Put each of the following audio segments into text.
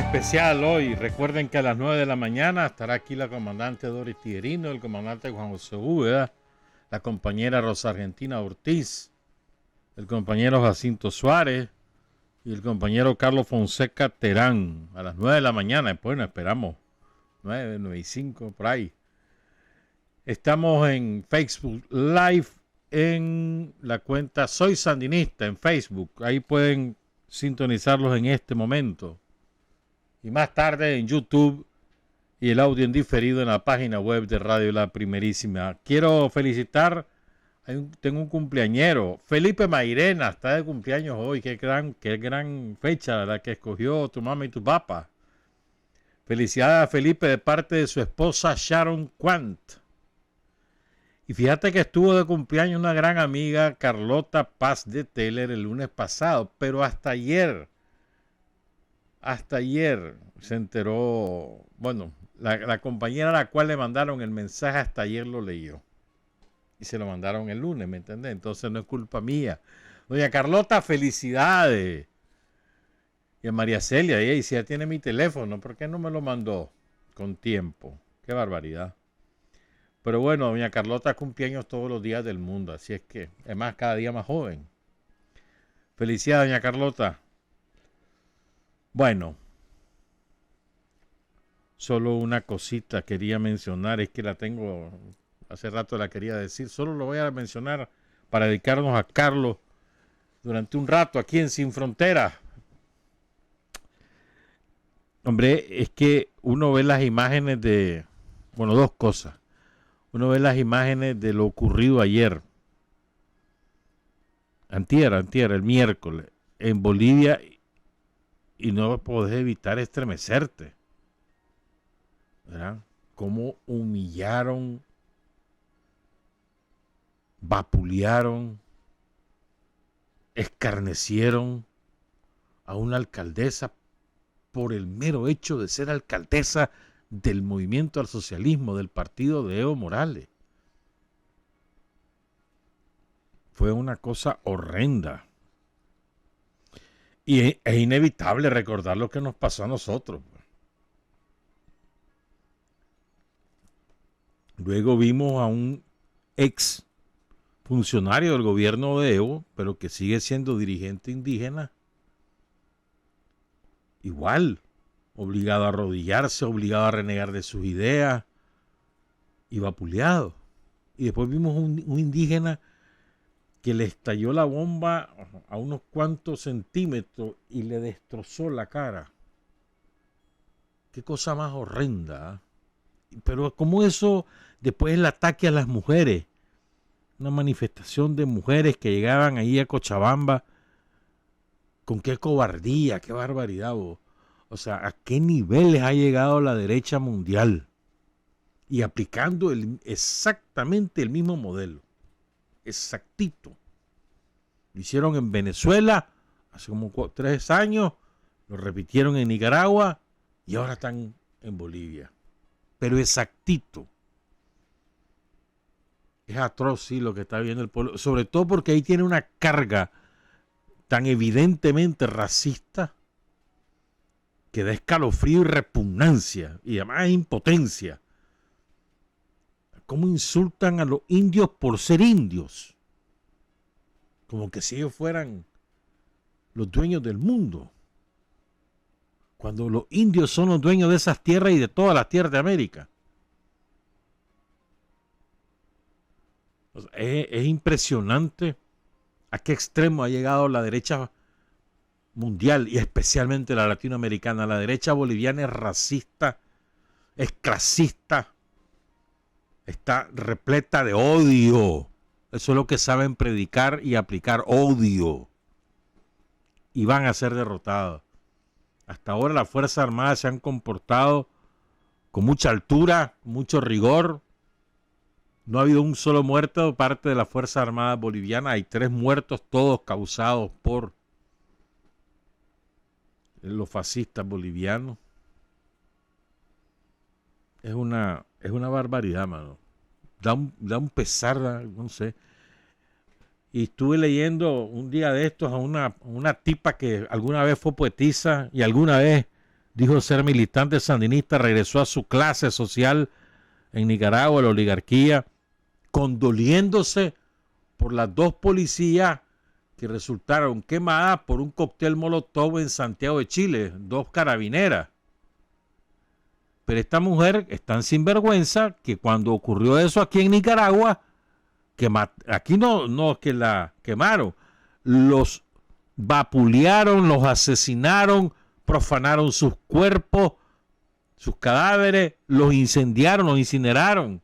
especial hoy. Recuerden que a las 9 de la mañana estará aquí la comandante Doris Tiguerino, el comandante Juan José Úbeda, la compañera Rosa Argentina Ortiz, el compañero Jacinto Suárez y el compañero Carlos Fonseca Terán. A las 9 de la mañana, bueno, esperamos 9, 9 y 5, por ahí. Estamos en Facebook Live en la cuenta Soy Sandinista en Facebook. Ahí pueden sintonizarlos en este momento. Y más tarde en YouTube y el audio en diferido en la página web de Radio La Primerísima. Quiero felicitar, tengo un cumpleañero, Felipe Mairena, está de cumpleaños hoy. Qué gran fecha la que escogió tu mamá y tu papá. Felicidades a Felipe de parte de su esposa Sharon Quant. Y fíjate que estuvo de cumpleaños una gran amiga, Carlota Paz de Teller, el lunes pasado, pero hasta ayer se enteró, bueno, la compañera a la cual le mandaron el mensaje hasta ayer lo leyó. Y se lo mandaron el lunes, ¿me entendés? Entonces no es culpa mía. Doña Carlota, felicidades. Y a María Celia, y si ya tiene mi teléfono, ¿por qué no me lo mandó con tiempo? Qué barbaridad. Pero bueno, doña Carlota cumpleaños todos los días del mundo, así es que, además, cada día más joven. Felicidades, doña Carlota. Bueno, solo una cosita quería mencionar, es que la tengo, hace rato la quería decir, solo lo voy a mencionar para dedicarnos a Carlos durante un rato aquí en Sin Frontera. Hombre, es que uno ve las imágenes de, bueno, dos cosas. Uno ve las imágenes de lo ocurrido ayer, antier, el miércoles, en Bolivia, y no podés evitar estremecerte, ¿verdad? Cómo humillaron, vapulearon, escarnecieron a una alcaldesa por el mero hecho de ser alcaldesa del movimiento al socialismo, del partido de Evo Morales. Fue una cosa horrenda. Y es inevitable recordar lo que nos pasó a nosotros. Luego vimos a un ex funcionario del gobierno de Evo, pero que sigue siendo dirigente indígena, igual, obligado a arrodillarse, obligado a renegar de sus ideas y vapuleado. Y después vimos un indígena que le estalló la bomba a unos cuantos centímetros y le destrozó la cara. Qué cosa más horrenda. Pero como eso, después el ataque a las mujeres, una manifestación de mujeres que llegaban ahí a Cochabamba, con qué cobardía, qué barbaridad, vos. O sea, ¿a qué niveles ha llegado la derecha mundial? Y aplicando exactamente el mismo modelo. Exactito. Lo hicieron en Venezuela hace como 3 años, lo repitieron en Nicaragua y ahora están en Bolivia. Pero exactito. Es atroz, sí, lo que está viendo el pueblo. Sobre todo porque ahí tiene una carga tan evidentemente racista que da escalofrío y repugnancia y además impotencia. ¿Cómo insultan a los indios por ser indios? Como que si ellos fueran los dueños del mundo. Cuando los indios son los dueños de esas tierras y de todas las tierras de América. O sea, es impresionante a qué extremo ha llegado la derecha mundial y especialmente la latinoamericana. La derecha boliviana es racista, es clasista, está repleta de odio. Eso es lo que saben predicar y aplicar, odio. Y van a ser derrotados. Hasta ahora las Fuerzas Armadas se han comportado con mucha altura, mucho rigor. No ha habido un solo muerto de parte de las Fuerzas Armadas bolivianas. Hay 3 muertos, todos causados por los fascistas bolivianos. Es una barbaridad, mano. Da un pesar, no sé. Y estuve leyendo un día de estos a una tipa que alguna vez fue poetisa y alguna vez dijo ser militante sandinista, regresó a su clase social en Nicaragua, la oligarquía, condoliéndose por las 2 policías que resultaron quemadas por un cóctel molotov en Santiago de Chile, 2 carabineras. Pero esta mujer es tan sinvergüenza que cuando ocurrió eso aquí en Nicaragua, aquí no es que la quemaron, los vapulearon, los asesinaron, profanaron sus cuerpos, sus cadáveres, los incendiaron, los incineraron.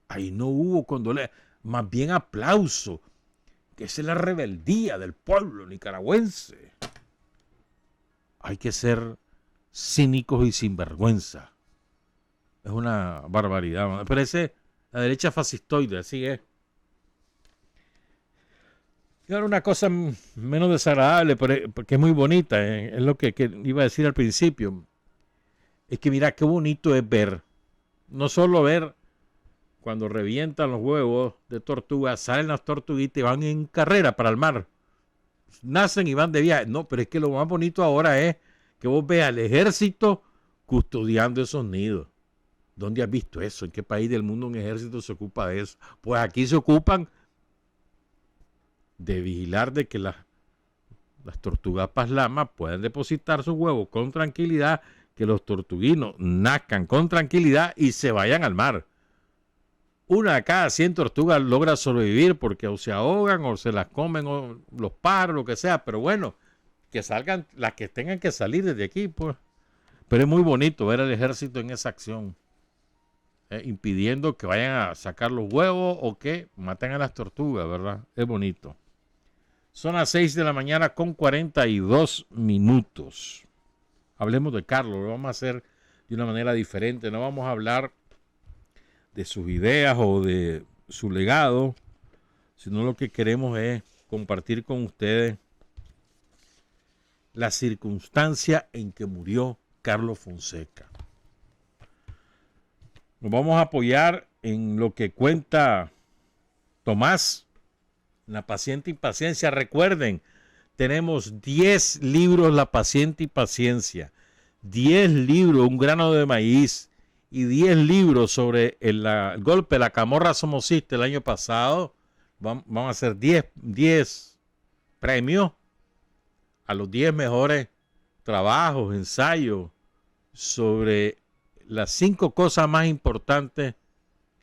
Ahí no hubo condolencia, más bien aplauso, que esa es la rebeldía del pueblo nicaragüense. Hay que ser cínicos y sinvergüenza. Es una barbaridad. Me parece la derecha fascistoide, así es. Y ahora una cosa menos desagradable, porque es muy bonita, es lo que iba a decir al principio. Es que mira qué bonito es ver, no solo ver cuando revientan los huevos de tortuga, salen las tortuguitas y van en carrera para el mar. Nacen y van de viaje. No, pero es que lo más bonito ahora es que vos veas al ejército custodiando esos nidos. ¿Dónde has visto eso? ¿En qué país del mundo un ejército se ocupa de eso? Pues aquí se ocupan de vigilar de que las tortugas paslamas puedan depositar sus huevos con tranquilidad, que los tortuguinos nazcan con tranquilidad y se vayan al mar. Una de cada 100 tortugas logra sobrevivir porque o se ahogan o se las comen o los pájaros, lo que sea, pero bueno, que salgan las que tengan que salir desde aquí, pues. Pero es muy bonito ver al ejército en esa acción, impidiendo que vayan a sacar los huevos o que maten a las tortugas, ¿verdad? Es bonito. Son las 6 de la mañana con 42 minutos. Hablemos de Carlos, lo vamos a hacer de una manera diferente, no vamos a hablar de sus ideas o de su legado, sino lo que queremos es compartir con ustedes la circunstancia en que murió Carlos Fonseca. Nos vamos a apoyar en lo que cuenta Tomás, La paciente impaciencia. Recuerden, tenemos 10 libros La paciente impaciencia, 10 libros Un grano de maíz y 10 libros sobre el golpe de la camorra somocista el año pasado. Vamos a hacer 10 premios a los 10 mejores trabajos, ensayos sobre las 5 cosas más importantes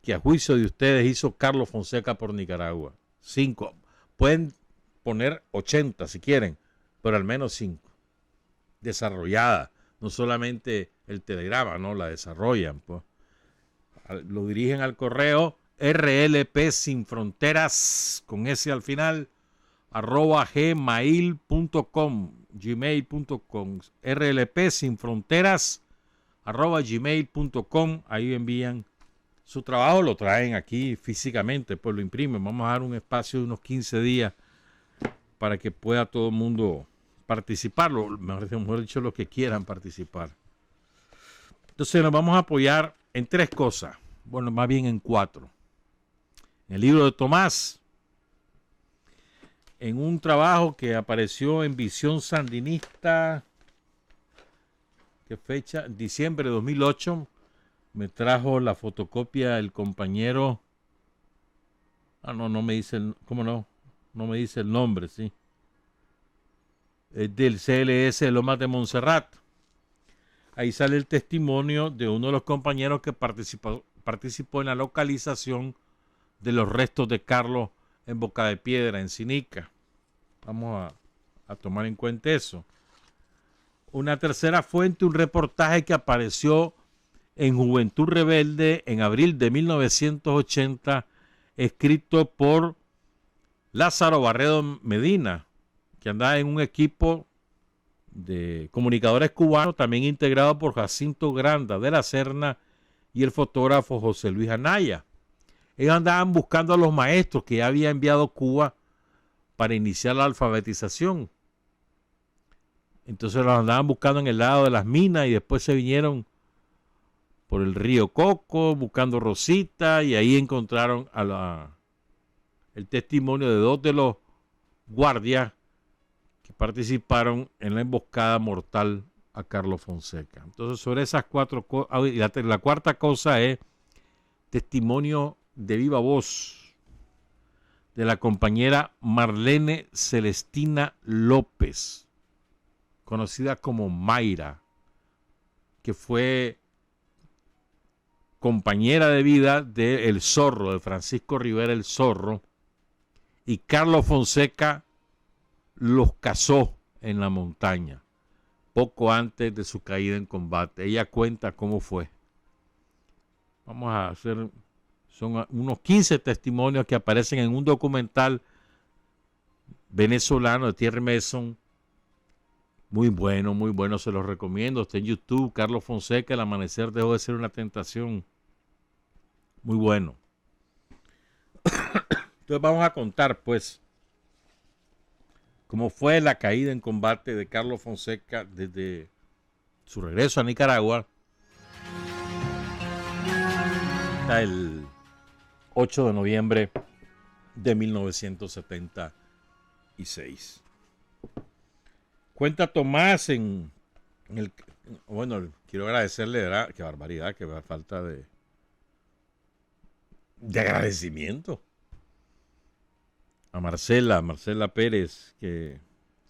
que a juicio de ustedes hizo Carlos Fonseca por Nicaragua. 5. Pueden poner 80 si quieren, pero al menos 5. Desarrollada. No solamente el telegrama, no, la desarrollan. Pues. Lo dirigen al correo rlpsinfronteras, con S al final, @gmail.com, gmail.com, rlpsinfronteras, @gmail.com. Ahí envían su trabajo, lo traen aquí físicamente, pues lo imprimen. Vamos a dar un espacio de unos 15 días para que pueda todo el mundo participar, mejor dicho, los que quieran participar. Entonces nos vamos a apoyar en 3 cosas, bueno, más bien en 4. En el libro de Tomás, en un trabajo que apareció en Visión Sandinista, ¿qué fecha? Diciembre de 2008, me trajo la fotocopia el compañero, no me dice, ¿cómo no? No me dice el nombre, sí. Es del CLS Lomas de Montserrat. Ahí sale el testimonio de uno de los compañeros que participó en la localización de los restos de Carlos en Boca de Piedra, en Sinica. Vamos a tomar en cuenta eso. Una tercera fuente, un reportaje que apareció en Juventud Rebelde en abril de 1980, escrito por Lázaro Barredo Medina, que andaba en un equipo de comunicadores cubanos, también integrado por Jacinto Granda de la Serna y el fotógrafo José Luis Anaya. Ellos andaban buscando a los maestros que ya había enviado Cuba para iniciar la alfabetización. Entonces los andaban buscando en el lado de las minas y después se vinieron por el río Coco buscando Rosita y ahí encontraron el testimonio de 2 de los guardias que participaron en la emboscada mortal a Carlos Fonseca. Entonces, sobre esas cuatro cosas, la cuarta cosa es testimonio de viva voz de la compañera Marlene Celestina López, conocida como Mayra, que fue compañera de vida de El Zorro, de Francisco Rivera El Zorro, y Carlos Fonseca los casó en la montaña, poco antes de su caída en combate. Ella cuenta cómo fue. Vamos a hacer, son unos 15 testimonios que aparecen en un documental venezolano de Thierry Mason. Muy bueno, se los recomiendo. Está en YouTube, Carlos Fonseca, El amanecer dejó de ser una tentación. Muy bueno. Entonces vamos a contar, pues, cómo fue la caída en combate de Carlos Fonseca desde su regreso a Nicaragua hasta el 8 de noviembre de 1976. Cuenta Tomás en el... Bueno, quiero agradecerle, ¿verdad? Qué barbaridad, qué falta de agradecimiento a Marcela Pérez, que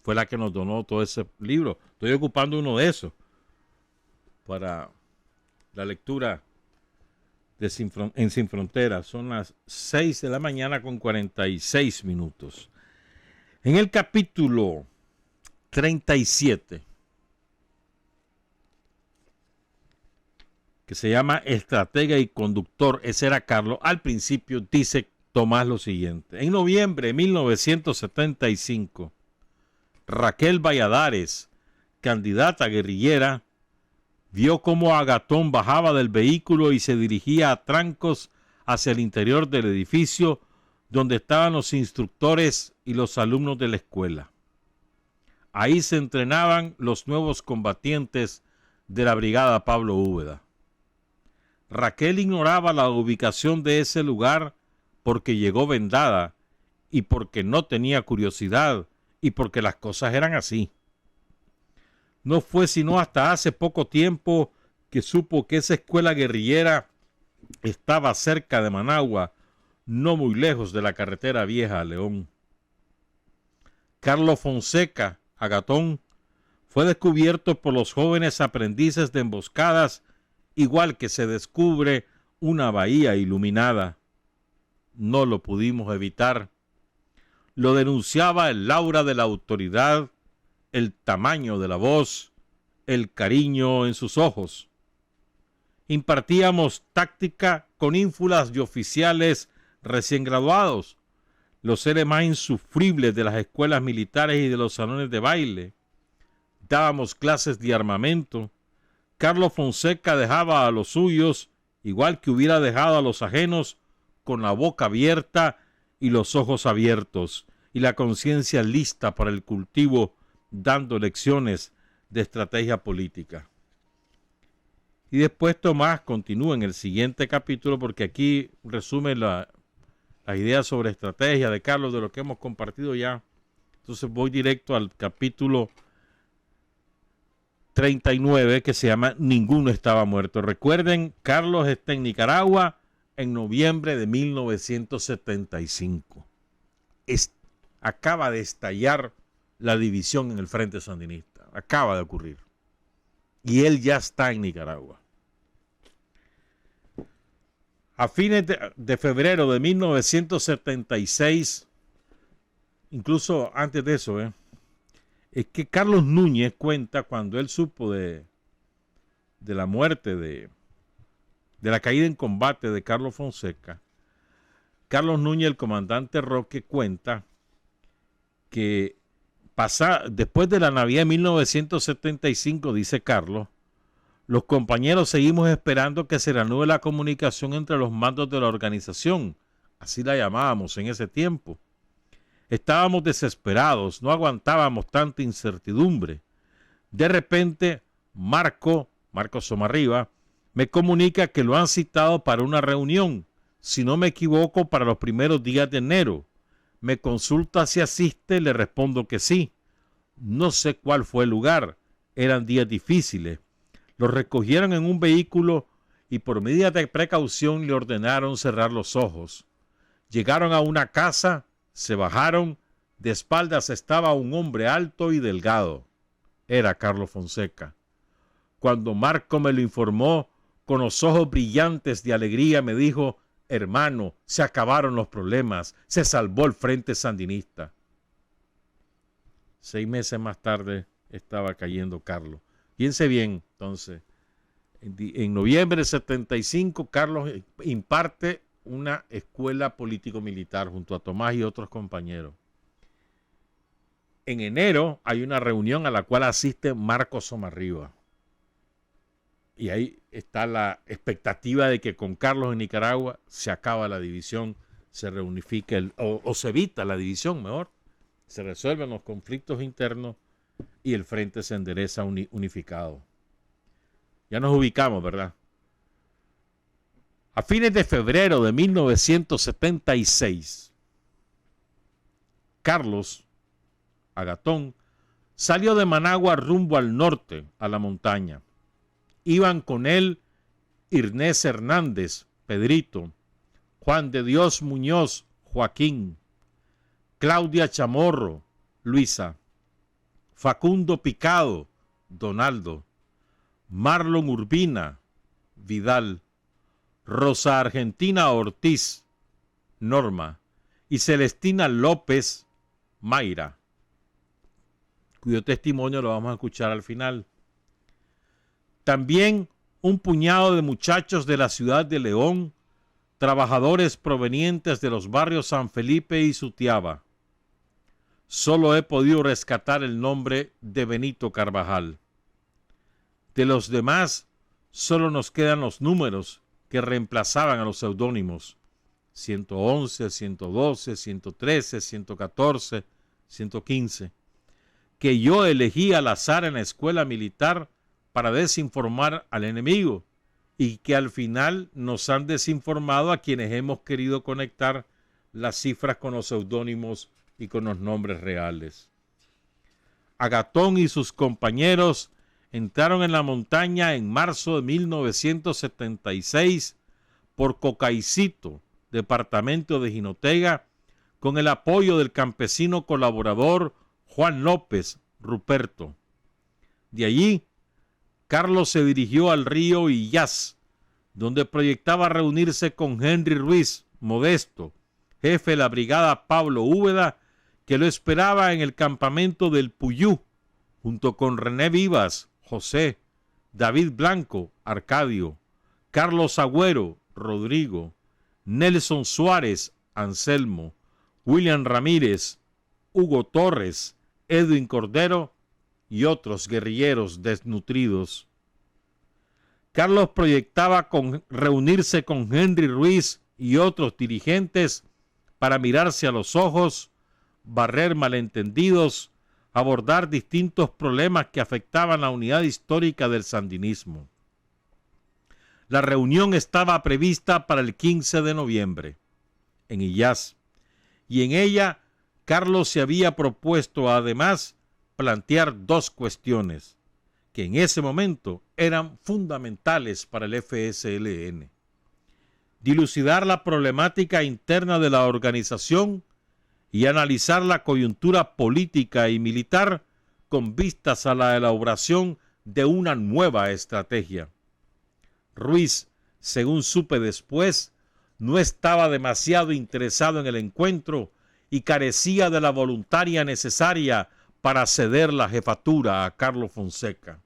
fue la que nos donó todo ese libro. Estoy ocupando uno de esos para la lectura de en Sin Fronteras. Son las 6 de la mañana con 46 minutos. En el capítulo 37, que se llama Estratega y Conductor, ese era Carlos, al principio dice Tomás lo siguiente: en noviembre de 1975, Raquel Valladares, candidata guerrillera, vio cómo Agatón bajaba del vehículo y se dirigía a trancos hacia el interior del edificio donde estaban los instructores y los alumnos de la escuela. Ahí se entrenaban los nuevos combatientes de la brigada Pablo Úbeda. Raquel ignoraba la ubicación de ese lugar porque llegó vendada y porque no tenía curiosidad y porque las cosas eran así. No fue sino hasta hace poco tiempo que supo que esa escuela guerrillera estaba cerca de Managua, no muy lejos de la carretera vieja a León. Carlos Fonseca, Agatón, fue descubierto por los jóvenes aprendices de emboscadas, igual que se descubre una bahía iluminada. No lo pudimos evitar. Lo denunciaba el aura de la autoridad, el tamaño de la voz, el cariño en sus ojos. Impartíamos táctica con ínfulas de oficiales recién graduados, los seres más insufribles de las escuelas militares y de los salones de baile. Dábamos clases de armamento. Carlos Fonseca dejaba a los suyos, igual que hubiera dejado a los ajenos, con la boca abierta y los ojos abiertos, y la conciencia lista para el cultivo, dando lecciones de estrategia política. Y después Tomás continúa en el siguiente capítulo, porque aquí resume las ideas sobre estrategia de Carlos, de lo que hemos compartido ya. Entonces voy directo al capítulo 39, que se llama Ninguno estaba muerto. Recuerden, Carlos está en Nicaragua en noviembre de 1975. Acaba de estallar la división en el Frente Sandinista. Acaba de ocurrir. Y él ya está en Nicaragua. A fines de febrero de 1976, incluso antes de eso, es que Carlos Núñez cuenta, cuando él supo de la muerte, de la caída en combate de Carlos Fonseca, Carlos Núñez, el comandante Roque, cuenta que después de la Navidad de 1975, dice Carlos, los compañeros seguimos esperando que se reanude la comunicación entre los mandos de la organización, así la llamábamos en ese tiempo. Estábamos desesperados, no aguantábamos tanta incertidumbre. De repente, Marco Somarriba, me comunica que lo han citado para una reunión, si no me equivoco, para los primeros días de enero. Me consulta si asiste, le respondo que sí. No sé cuál fue el lugar, Eran días difíciles. Lo recogieron en un vehículo y por medida de precaución le ordenaron cerrar los ojos. Llegaron a una casa, se bajaron, de espaldas estaba un hombre alto y delgado. Era Carlos Fonseca. Cuando Marco me lo informó, con los ojos brillantes de alegría me dijo: hermano, se acabaron los problemas, se salvó el Frente Sandinista. 6 meses más tarde estaba cayendo Carlos. Piense bien, entonces, en noviembre del 75, Carlos imparte una escuela político-militar junto a Tomás y otros compañeros. En enero hay una reunión a la cual asiste Marco Somarriba. Y ahí está la expectativa de que con Carlos en Nicaragua se acaba la división, se reunifica o se evita la división, mejor. Se resuelven los conflictos internos y el frente se endereza unificado. Ya nos ubicamos, ¿verdad? A fines de febrero de 1976, Carlos Agatón salió de Managua rumbo al norte, a la montaña. Iban con él Irnés Hernández, Pedrito, Juan de Dios Muñoz, Joaquín, Claudia Chamorro, Luisa, Facundo Picado, Donaldo, Marlon Urbina, Vidal, Rosa Argentina Ortiz, Norma, y Celestina López, Mayra, cuyo testimonio lo vamos a escuchar al final. También un puñado de muchachos de la ciudad de León, trabajadores provenientes de los barrios San Felipe y Sutiaba. Solo he podido rescatar el nombre de Benito Carvajal. De los demás, solo nos quedan los números que reemplazaban a los seudónimos: 111, 112, 113, 114, 115, que yo elegí al azar en la escuela militar para desinformar al enemigo y que al final nos han desinformado a quienes hemos querido conectar las cifras con los seudónimos y con los nombres reales. Agatón y sus compañeros entraron en la montaña en marzo de 1976 por Cocaicito, departamento de Jinotega, con el apoyo del campesino colaborador Juan López Ruperto. De allí, Carlos se dirigió al río Illás, donde proyectaba reunirse con Henry Ruiz Modesto, jefe de la brigada Pablo Úbeda, que lo esperaba en el campamento del Puyú, junto con René Vivas, José, David Blanco, Arcadio, Carlos Agüero, Rodrigo, Nelson Suárez, Anselmo, William Ramírez, Hugo Torres, Edwin Cordero y otros guerrilleros desnutridos. Carlos proyectaba reunirse con Henry Ruiz y otros dirigentes para mirarse a los ojos, barrer malentendidos, abordar distintos problemas que afectaban la unidad histórica del sandinismo. La reunión estaba prevista para el 15 de noviembre en Illás, y en ella Carlos se había propuesto además plantear dos cuestiones que en ese momento eran fundamentales para el FSLN: dilucidar la problemática interna de la organización y analizar la coyuntura política y militar con vistas a la elaboración de una nueva estrategia. Ruiz, según supe después, no estaba demasiado interesado en el encuentro y carecía de la voluntaria necesaria para ceder la jefatura a Carlos Fonseca.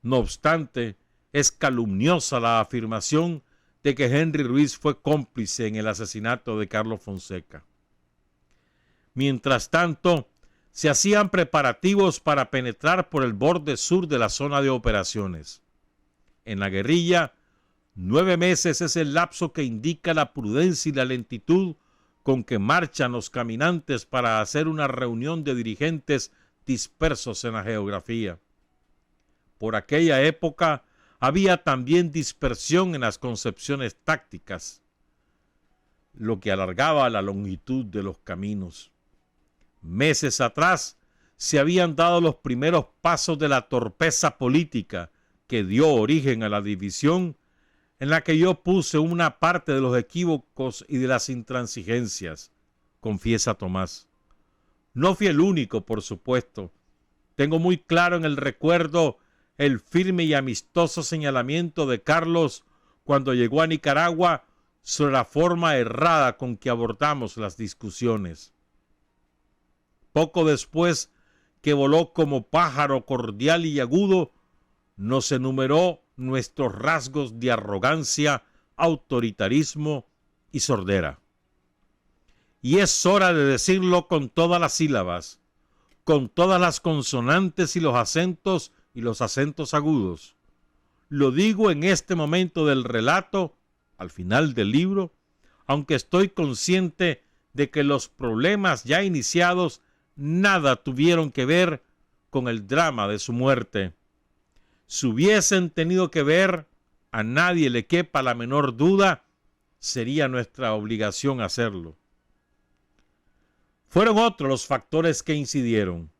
No obstante, es calumniosa la afirmación de que Henry Ruiz fue cómplice en el asesinato de Carlos Fonseca. Mientras tanto, se hacían preparativos para penetrar por el borde sur de la zona de operaciones. En la guerrilla, 9 meses es el lapso que indica la prudencia y la lentitud con que marchan los caminantes para hacer una reunión de dirigentes dispersos en la geografía. Por aquella época había también dispersión en las concepciones tácticas, lo que alargaba la longitud de los caminos. Meses atrás se habían dado los primeros pasos de la torpeza política que dio origen a la división, en la que yo puse una parte de los equívocos y de las intransigencias, confiesa Tomás. No fui el único, por supuesto. Tengo muy claro en el recuerdo el firme y amistoso señalamiento de Carlos cuando llegó a Nicaragua sobre la forma errada con que abordamos las discusiones. Poco después que voló como pájaro cordial y agudo, nos enumeró nuestros rasgos de arrogancia, autoritarismo y sordera. Y es hora de decirlo con todas las sílabas, con todas las consonantes y los acentos agudos. Lo digo en este momento del relato, al final del libro, aunque estoy consciente de que los problemas ya iniciados nada tuvieron que ver con el drama de su muerte. Si hubiesen tenido que ver, a nadie le quepa la menor duda, sería nuestra obligación hacerlo. Fueron otros los factores que incidieron.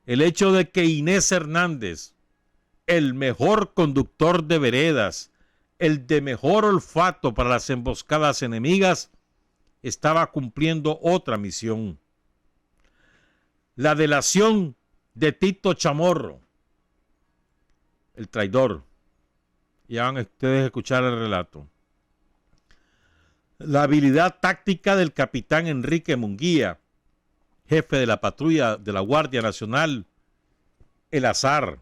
El hecho de que Inés Hernández, el mejor conductor de veredas, el de mejor olfato para las emboscadas enemigas, estaba cumpliendo otra misión. La delación de Tito Chamorro, el traidor. Ya van ustedes a escuchar el relato. La habilidad táctica del capitán Enrique Munguía, jefe de la patrulla de la Guardia Nacional, el azar.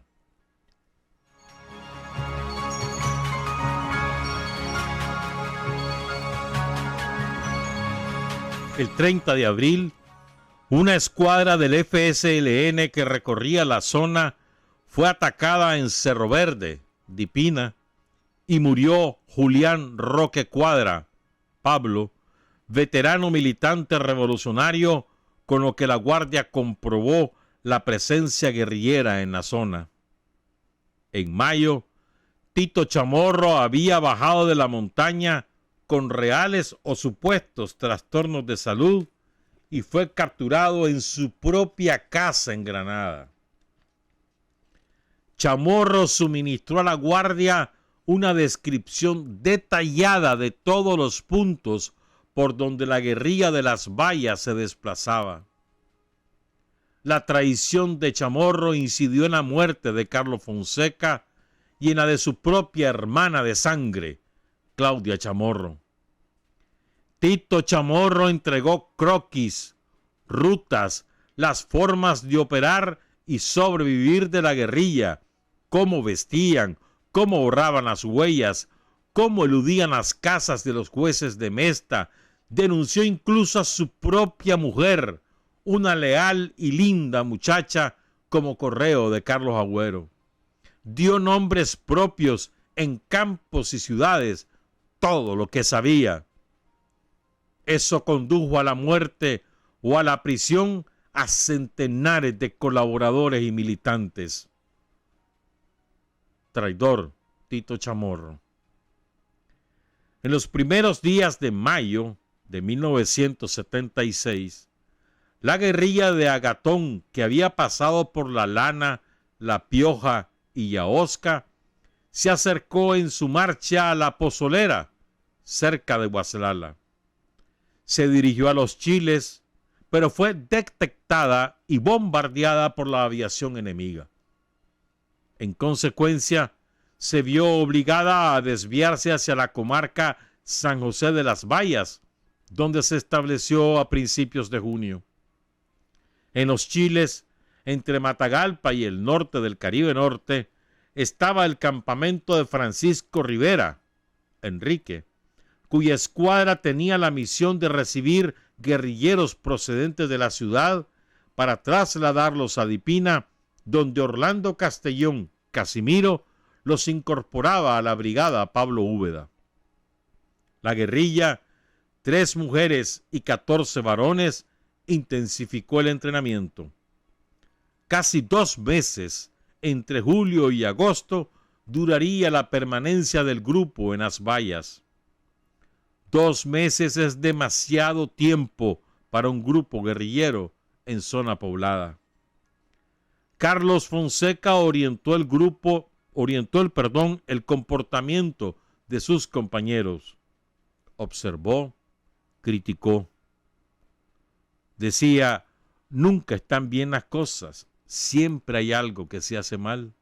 El 30 de abril, una escuadra del FSLN que recorría la zona fue atacada en Cerro Verde, Dipina, y murió Julián Roque Cuadra, Pablo, veterano militante revolucionario, con lo que la Guardia comprobó la presencia guerrillera en la zona. En mayo, Tito Chamorro había bajado de la montaña con reales o supuestos trastornos de salud y fue capturado en su propia casa en Granada. Chamorro suministró a la Guardia una descripción detallada de todos los puntos por donde la guerrilla de las Vallas se desplazaba. La traición de Chamorro incidió en la muerte de Carlos Fonseca y en la de su propia hermana de sangre, Claudia Chamorro. Tito Chamorro entregó croquis, rutas, las formas de operar y sobrevivir de la guerrilla, cómo vestían, cómo borraban las huellas, cómo eludían las casas de los jueces de Mesta. Denunció incluso a su propia mujer, una leal y linda muchacha, como correo de Carlos Agüero. Dio nombres propios en campos y ciudades, todo lo que sabía. Eso condujo a la muerte o a la prisión a centenares de colaboradores y militantes. Traidor, Tito Chamorro. En los primeros días de mayo de 1976, la guerrilla de Agatón, que había pasado por La Lana, La Pioja y Yaosca, se acercó en su marcha a La Pozolera, cerca de Guaslala. Se dirigió a los Chiles, pero fue detectada y bombardeada por la aviación enemiga. En consecuencia, se vio obligada a desviarse hacia la comarca San José de las Vallas, donde se estableció a principios de junio. En los Chiles, entre Matagalpa y el norte del Caribe Norte, estaba el campamento de Francisco Rivera, Enrique, cuya escuadra tenía la misión de recibir guerrilleros procedentes de la ciudad para trasladarlos a Dipina, donde Orlando Castellón Casimiro los incorporaba a la brigada Pablo Úbeda. La guerrilla, 3 mujeres y 14 varones, intensificó el entrenamiento. Casi 2 meses, entre julio y agosto, duraría la permanencia del grupo en las Vallas. 2 meses es demasiado tiempo para un grupo guerrillero en zona poblada. Carlos Fonseca orientó el comportamiento de sus compañeros. Observó, criticó. Decía, nunca están bien las cosas, siempre hay algo que se hace mal.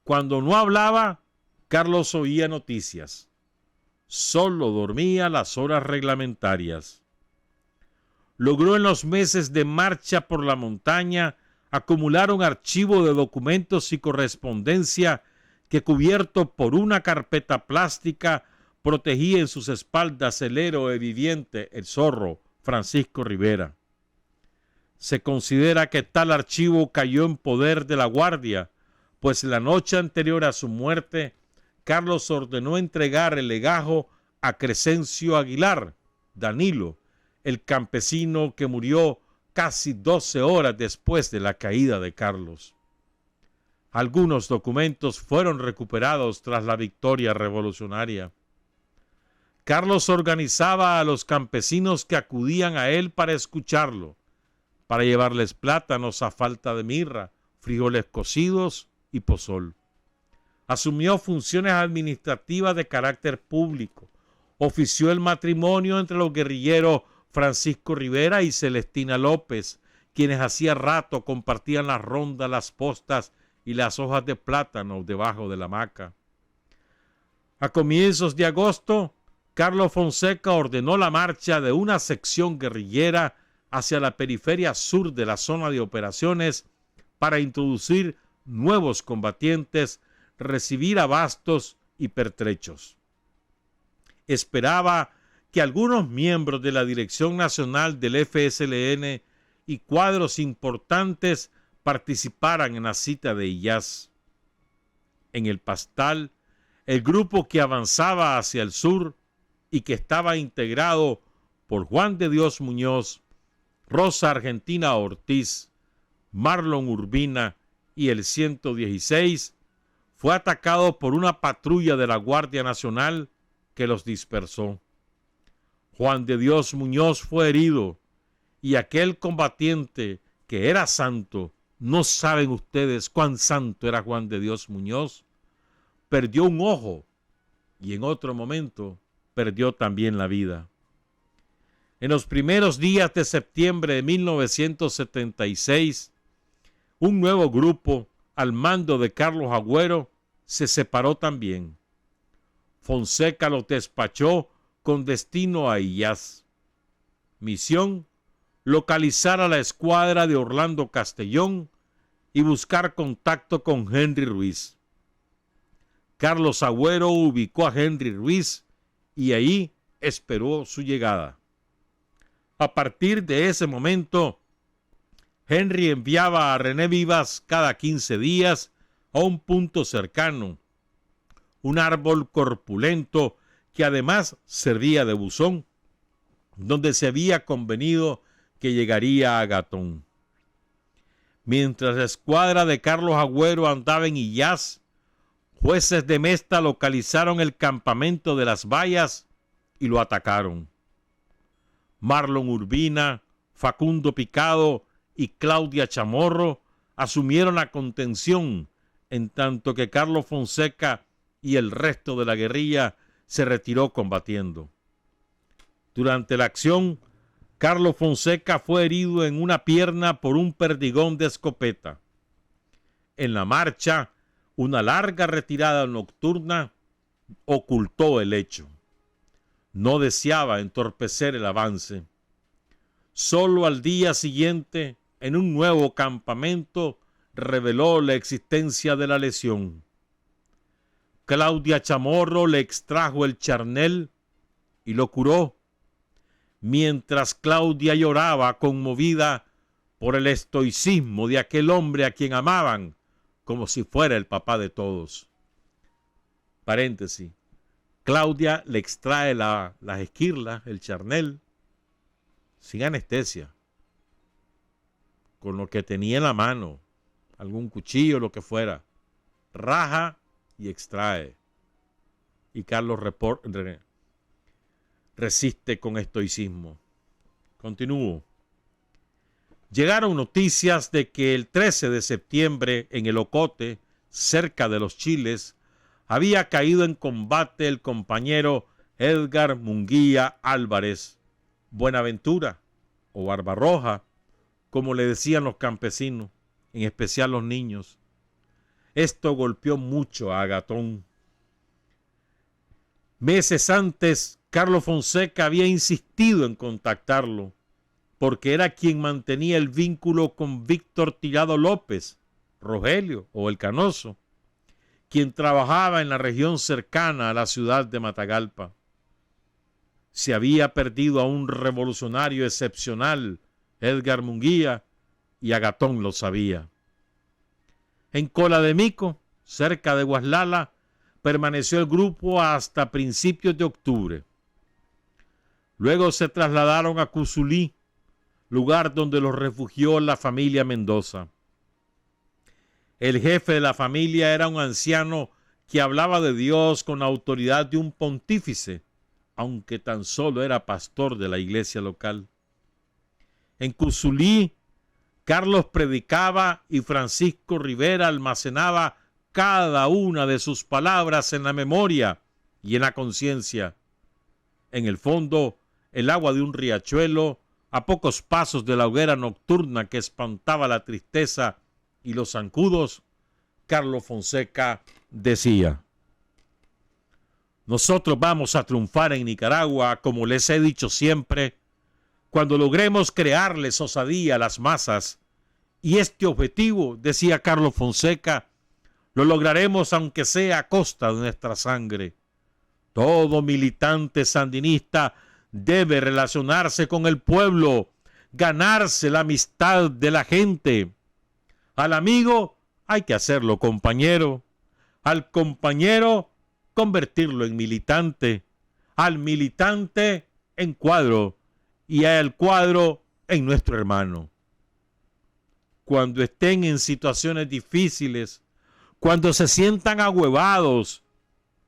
Cuando no hablaba, Carlos oía noticias. Solo dormía las horas reglamentarias. Logró en los meses de marcha por la montaña acumular un archivo de documentos y correspondencia que, cubierto por una carpeta plástica, protegía en sus espaldas el héroe viviente, el zorro Francisco Rivera. Se considera que tal archivo cayó en poder de la Guardia, pues la noche anterior a su muerte, Carlos ordenó entregar el legajo a Crescencio Aguilar, Danilo, el campesino que murió casi 12 horas después de la caída de Carlos. Algunos documentos fueron recuperados tras la victoria revolucionaria. Carlos organizaba a los campesinos que acudían a él para escucharlo, para llevarles plátanos a falta de mirra, frijoles cocidos y pozol. Asumió funciones administrativas de carácter público. Ofició el matrimonio entre los guerrilleros Francisco Rivera y Celestina López, quienes hacía rato compartían las rondas, las postas y las hojas de plátano debajo de la hamaca. A comienzos de agosto, Carlos Fonseca ordenó la marcha de una sección guerrillera hacia la periferia sur de la zona de operaciones para introducir nuevos combatientes, recibir abastos y pertrechos. Esperaba que algunos miembros de la Dirección Nacional del FSLN y cuadros importantes participaran en la cita de Illás. En el Pastal, el grupo que avanzaba hacia el sur y que estaba integrado por Juan de Dios Muñoz, Rosa Argentina Ortiz, Marlon Urbina y el 116, fue atacado por una patrulla de la Guardia Nacional que los dispersó. Juan de Dios Muñoz fue herido y aquel combatiente que era santo, no saben ustedes cuán santo era Juan de Dios Muñoz, perdió un ojo y en otro momento perdió también la vida. En los primeros días de septiembre de 1976, un nuevo grupo al mando de Carlos Agüero se separó también. Fonseca los despachó con destino a Illás. Misión: localizar a la escuadra de Orlando Castellón y buscar contacto con Henry Ruiz. Carlos Agüero ubicó a Henry Ruiz y ahí esperó su llegada. A partir de ese momento, Henry enviaba a René Vivas cada 15 días a un punto cercano, un árbol corpulento que además servía de buzón, donde se había convenido que llegaría a Gatón. Mientras la escuadra de Carlos Agüero andaba en Illás, jueces de Mesta localizaron el campamento de las Vallas y lo atacaron. Marlon Urbina, Facundo Picado y Claudia Chamorro asumieron la contención, en tanto que Carlos Fonseca y el resto de la guerrilla se retiró combatiendo. Durante la acción, Carlos Fonseca fue herido en una pierna por un perdigón de escopeta. En la marcha, una larga retirada nocturna ocultó el hecho. No deseaba entorpecer el avance. Solo al día siguiente, en un nuevo campamento, reveló la existencia de la lesión. Claudia Chamorro le extrajo el charnel y lo curó, mientras Claudia lloraba conmovida por el estoicismo de aquel hombre a quien amaban como si fuera el papá de todos. Paréntesis. Claudia le extrae las esquirlas, el charnel, sin anestesia, con lo que tenía en la mano, algún cuchillo, lo que fuera, raja y extrae. Y Carlos resiste con estoicismo. Continúo. llegaron noticias de que el 13 de septiembre en el Ocote, cerca de los Chiles, había caído en combate el compañero Edgar Munguía Álvarez, Buenaventura o Barbarroja, como le decían los campesinos, en especial los niños. Esto golpeó mucho a Agatón. Meses antes, Carlos Fonseca había insistido en contactarlo, porque era quien mantenía el vínculo con Víctor Tirado López, Rogelio o el Canoso, quien trabajaba en la región cercana a la ciudad de Matagalpa. Se había perdido a un revolucionario excepcional, Edgar Munguía, y Agatón lo sabía. En Cola de Mico, cerca de Guaslala, permaneció el grupo hasta principios de octubre. Luego se trasladaron a Cusulí, lugar donde los refugió la familia Mendoza. El jefe de la familia era un anciano que hablaba de Dios con la autoridad de un pontífice, aunque tan solo era pastor de la iglesia local. En Cusulí, Carlos predicaba y Francisco Rivera almacenaba cada una de sus palabras en la memoria y en la conciencia. En el fondo, el agua de un riachuelo, a pocos pasos de la hoguera nocturna que espantaba la tristeza y los zancudos, Carlos Fonseca decía: nosotros vamos a triunfar en Nicaragua, como les he dicho siempre, cuando logremos crearles osadía a las masas. Y este objetivo, decía Carlos Fonseca, lo lograremos aunque sea a costa de nuestra sangre. Todo militante sandinista debe relacionarse con el pueblo, ganarse la amistad de la gente. Al amigo hay que hacerlo compañero, al compañero convertirlo en militante, al militante en cuadro y al cuadro en nuestro hermano. Cuando estén en situaciones difíciles, cuando se sientan ahuevados,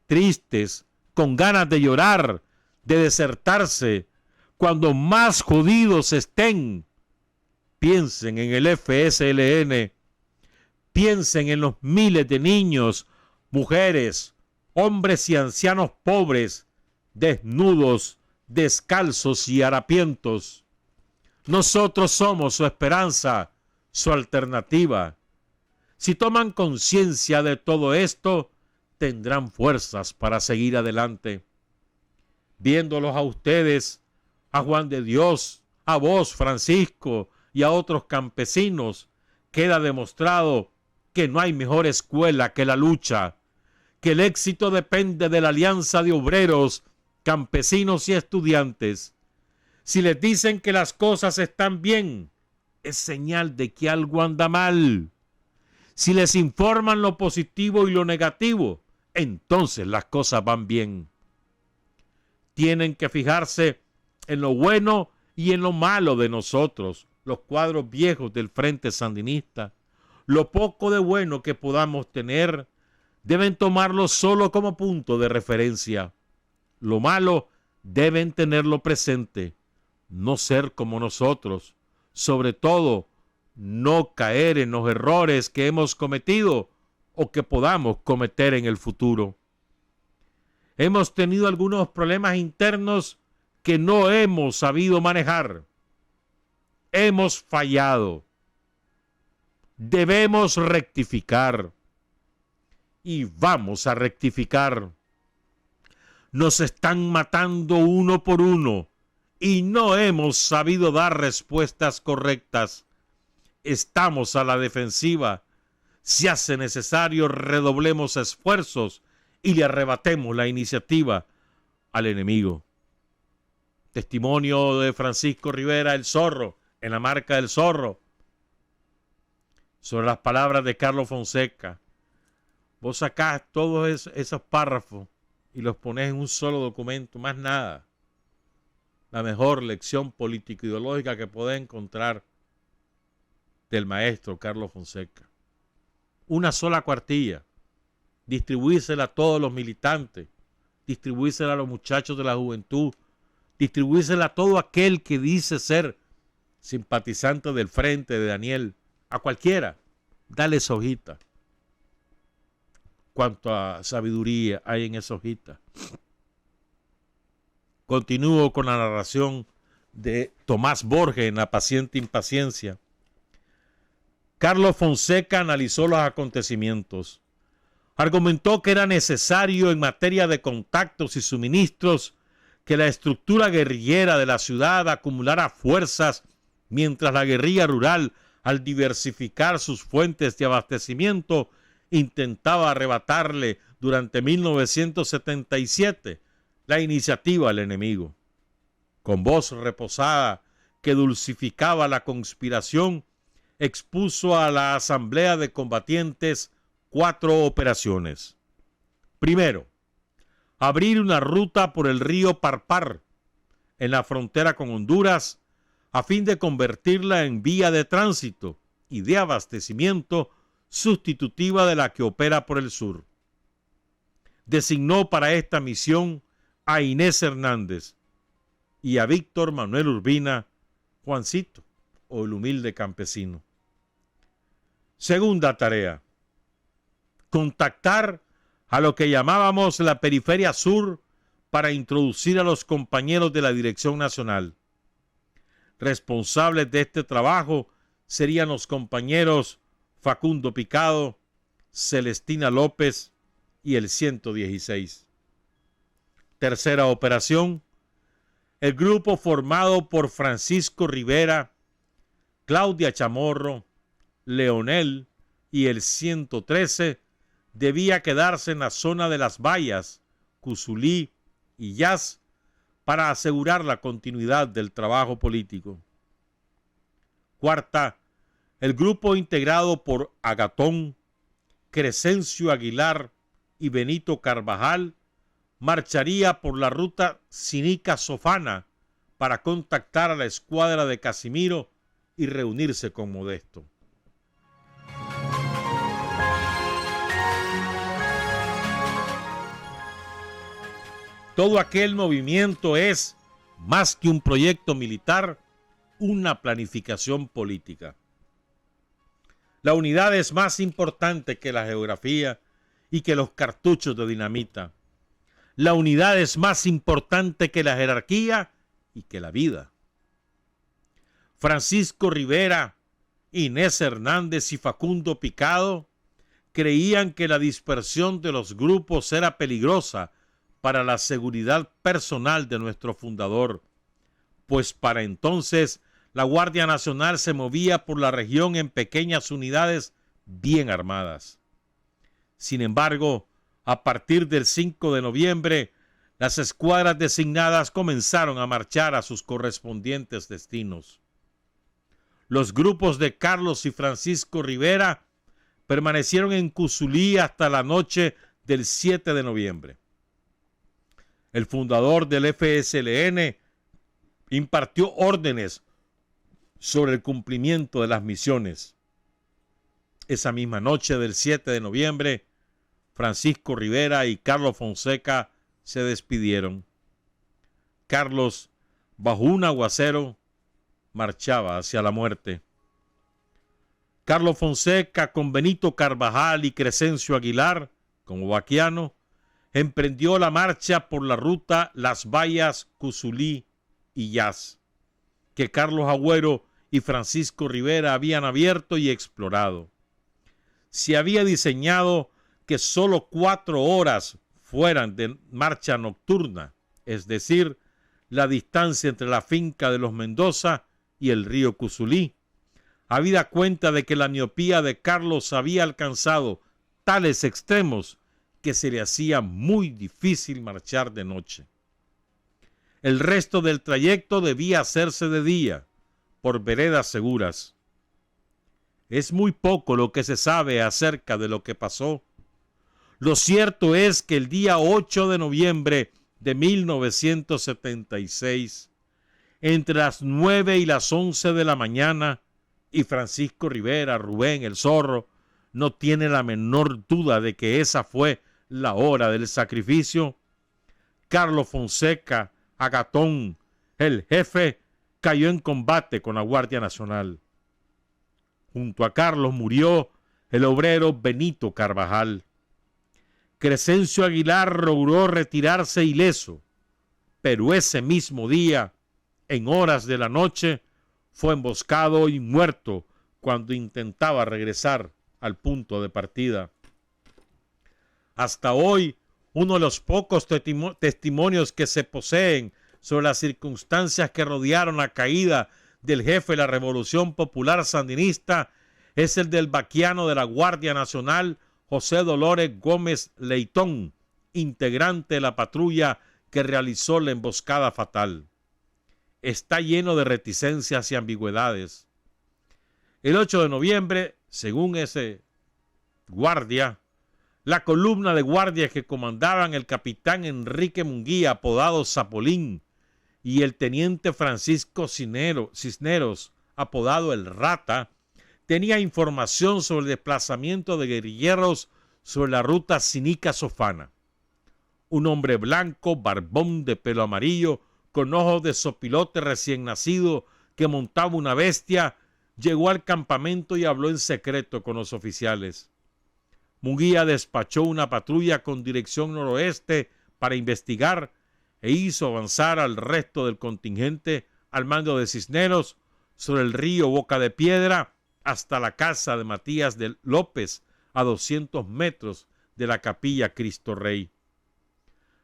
tristes, con ganas de llorar, de desertarse, cuando más jodidos estén, piensen en el FSLN, piensen en los miles de niños, mujeres, hombres y ancianos pobres, desnudos, descalzos y harapientos. Nosotros somos su esperanza, su alternativa. Si toman conciencia de todo esto, tendrán fuerzas para seguir adelante. Viéndolos a ustedes, a Juan de Dios, a vos, Francisco, y a otros campesinos, queda demostrado que no hay mejor escuela que la lucha, que el éxito depende de la alianza de obreros, campesinos y estudiantes. Si les dicen que las cosas están bien, es señal de que algo anda mal. Si les informan lo positivo y lo negativo, entonces las cosas van bien. Tienen que fijarse en lo bueno y en lo malo de nosotros, los cuadros viejos del Frente Sandinista. Lo poco de bueno que podamos tener, deben tomarlo solo como punto de referencia. Lo malo deben tenerlo presente, no ser como nosotros. Sobre todo, no caer en los errores que hemos cometido o que podamos cometer en el futuro. Hemos tenido algunos problemas internos que no hemos sabido manejar. Hemos fallado. Debemos rectificar. Y vamos a rectificar. Nos están matando uno por uno y no hemos sabido dar respuestas correctas. Estamos a la defensiva. Si hace necesario, redoblemos esfuerzos y le arrebatemos la iniciativa al enemigo. Testimonio de Francisco Rivera, el Zorro, en la marca del Zorro, sobre las palabras de Carlos Fonseca. Vos sacás todos esos párrafos y los ponés en un solo documento, más nada. La mejor lección político-ideológica que podés encontrar del maestro Carlos Fonseca. Una sola cuartilla. Distribuírsela a todos los militantes. Distribuírsela a los muchachos de la juventud. Distribuírsela a todo aquel que dice ser simpatizante del frente de Daniel, a cualquiera, dale esa hojita. Cuánta sabiduría hay en esa hojita. Continúo con la narración de Tomás Borges en La paciente impaciencia. Carlos Fonseca analizó los acontecimientos. Argumentó que era necesario en materia de contactos y suministros que la estructura guerrillera de la ciudad acumulara fuerzas mientras la guerrilla rural, al diversificar sus fuentes de abastecimiento, intentaba arrebatarle durante 1977 la iniciativa al enemigo. Con voz reposada que dulcificaba la conspiración, expuso a la asamblea de combatientes 4 operaciones. Primero, abrir una ruta por el río Parpar en la frontera con Honduras a fin de convertirla en vía de tránsito y de abastecimiento sustitutiva de la que opera por el sur. Designó para esta misión a Inés Hernández y a Víctor Manuel Urbina, Juancito, o el humilde campesino. Segunda tarea, contactar a lo que llamábamos la periferia sur para introducir a los compañeros de la Dirección Nacional. Responsables de este trabajo serían los compañeros Facundo Picado, Celestina López y el 116. Tercera operación, el grupo formado por Francisco Rivera, Claudia Chamorro, Leonel y el 113 debía quedarse en la zona de Las Vallas, Cusulí y Yas para asegurar la continuidad del trabajo político. Cuarta, el grupo integrado por Agatón, Crescencio Aguilar y Benito Carvajal marcharía por la ruta Sinica-Sofana para contactar a la escuadra de Casimiro y reunirse con Modesto. Todo aquel movimiento es, más que un proyecto militar, una planificación política. La unidad es más importante que la geografía y que los cartuchos de dinamita. La unidad es más importante que la jerarquía y que la vida. Francisco Rivera, Inés Hernández y Facundo Picado creían que la dispersión de los grupos era peligrosa para la seguridad personal de nuestro fundador, pues para entonces la Guardia Nacional se movía por la región en pequeñas unidades bien armadas. Sin embargo, a partir del 5 de noviembre, las escuadras designadas comenzaron a marchar a sus correspondientes destinos. Los grupos de Carlos y Francisco Rivera permanecieron en Cusulí hasta la noche del 7 de noviembre. El fundador del FSLN impartió órdenes sobre el cumplimiento de las misiones. Esa misma noche del 7 de noviembre, Francisco Rivera y Carlos Fonseca se despidieron. Carlos, bajo un aguacero, marchaba hacia la muerte. Carlos Fonseca, con Benito Carvajal y Crescencio Aguilar como vaquiano, emprendió la marcha por la ruta Las Vallas, Cusulí y Yas, que Carlos Agüero y Francisco Rivera habían abierto y explorado. Se había diseñado que solo 4 horas fueran de marcha nocturna, es decir, la distancia entre la finca de los Mendoza y el río Cusulí, habida cuenta de que la miopía de Carlos había alcanzado tales extremos que se le hacía muy difícil marchar de noche. El resto del trayecto debía hacerse de día, por veredas seguras. Es muy poco lo que se sabe acerca de lo que pasó. Lo cierto es que el día 8 de noviembre de 1976, entre las 9 y las 11 de la mañana, y Francisco Rivera, Rubén el Zorro, no tiene la menor duda de que esa fue la hora del sacrificio, Carlos Fonseca, Agatón, el jefe, cayó en combate con la Guardia Nacional. Junto a Carlos murió el obrero Benito Carvajal. Crescencio Aguilar logró retirarse ileso, pero ese mismo día, en horas de la noche, fue emboscado y muerto cuando intentaba regresar al punto de partida. Hasta hoy, uno de los pocos testimonios que se poseen sobre las circunstancias que rodearon la caída del jefe de la Revolución Popular Sandinista es el del vaquiano de la Guardia Nacional, José Dolores Gómez Leitón, integrante de la patrulla que realizó la emboscada fatal. Está lleno de reticencias y ambigüedades. El 8 de noviembre, según ese guardia, la columna de guardias que comandaban el capitán Enrique Munguía, apodado Zapolín, y el teniente Francisco Cisneros, apodado El Rata, tenía información sobre el desplazamiento de guerrilleros sobre la ruta Sinica-Sofana. Un hombre blanco, barbón, de pelo amarillo, con ojos de sopilote recién nacido, que montaba una bestia, llegó al campamento y habló en secreto con los oficiales. Munguía despachó una patrulla con dirección noroeste para investigar e hizo avanzar al resto del contingente al mando de Cisneros sobre el río Boca de Piedra hasta la casa de Matías de López, a 200 metros de la capilla Cristo Rey.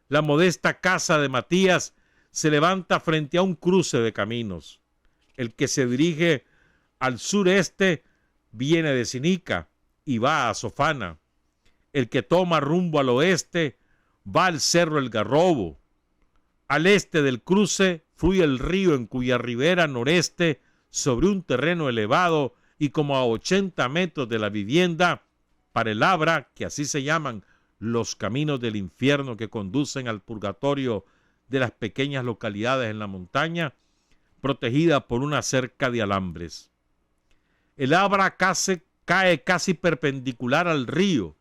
La modesta casa de Matías se levanta frente a un cruce de caminos. El que se dirige al sureste viene de Sinica y va a Sofana. El que toma rumbo al oeste va al Cerro El Garrobo. Al este del cruce fluye el río en cuya ribera noreste, sobre un terreno elevado y como a 80 metros de la vivienda, para el Abra, que así se llaman los caminos del infierno que conducen al purgatorio de las pequeñas localidades en la montaña, protegida por una cerca de alambres. El Abra cae casi perpendicular al río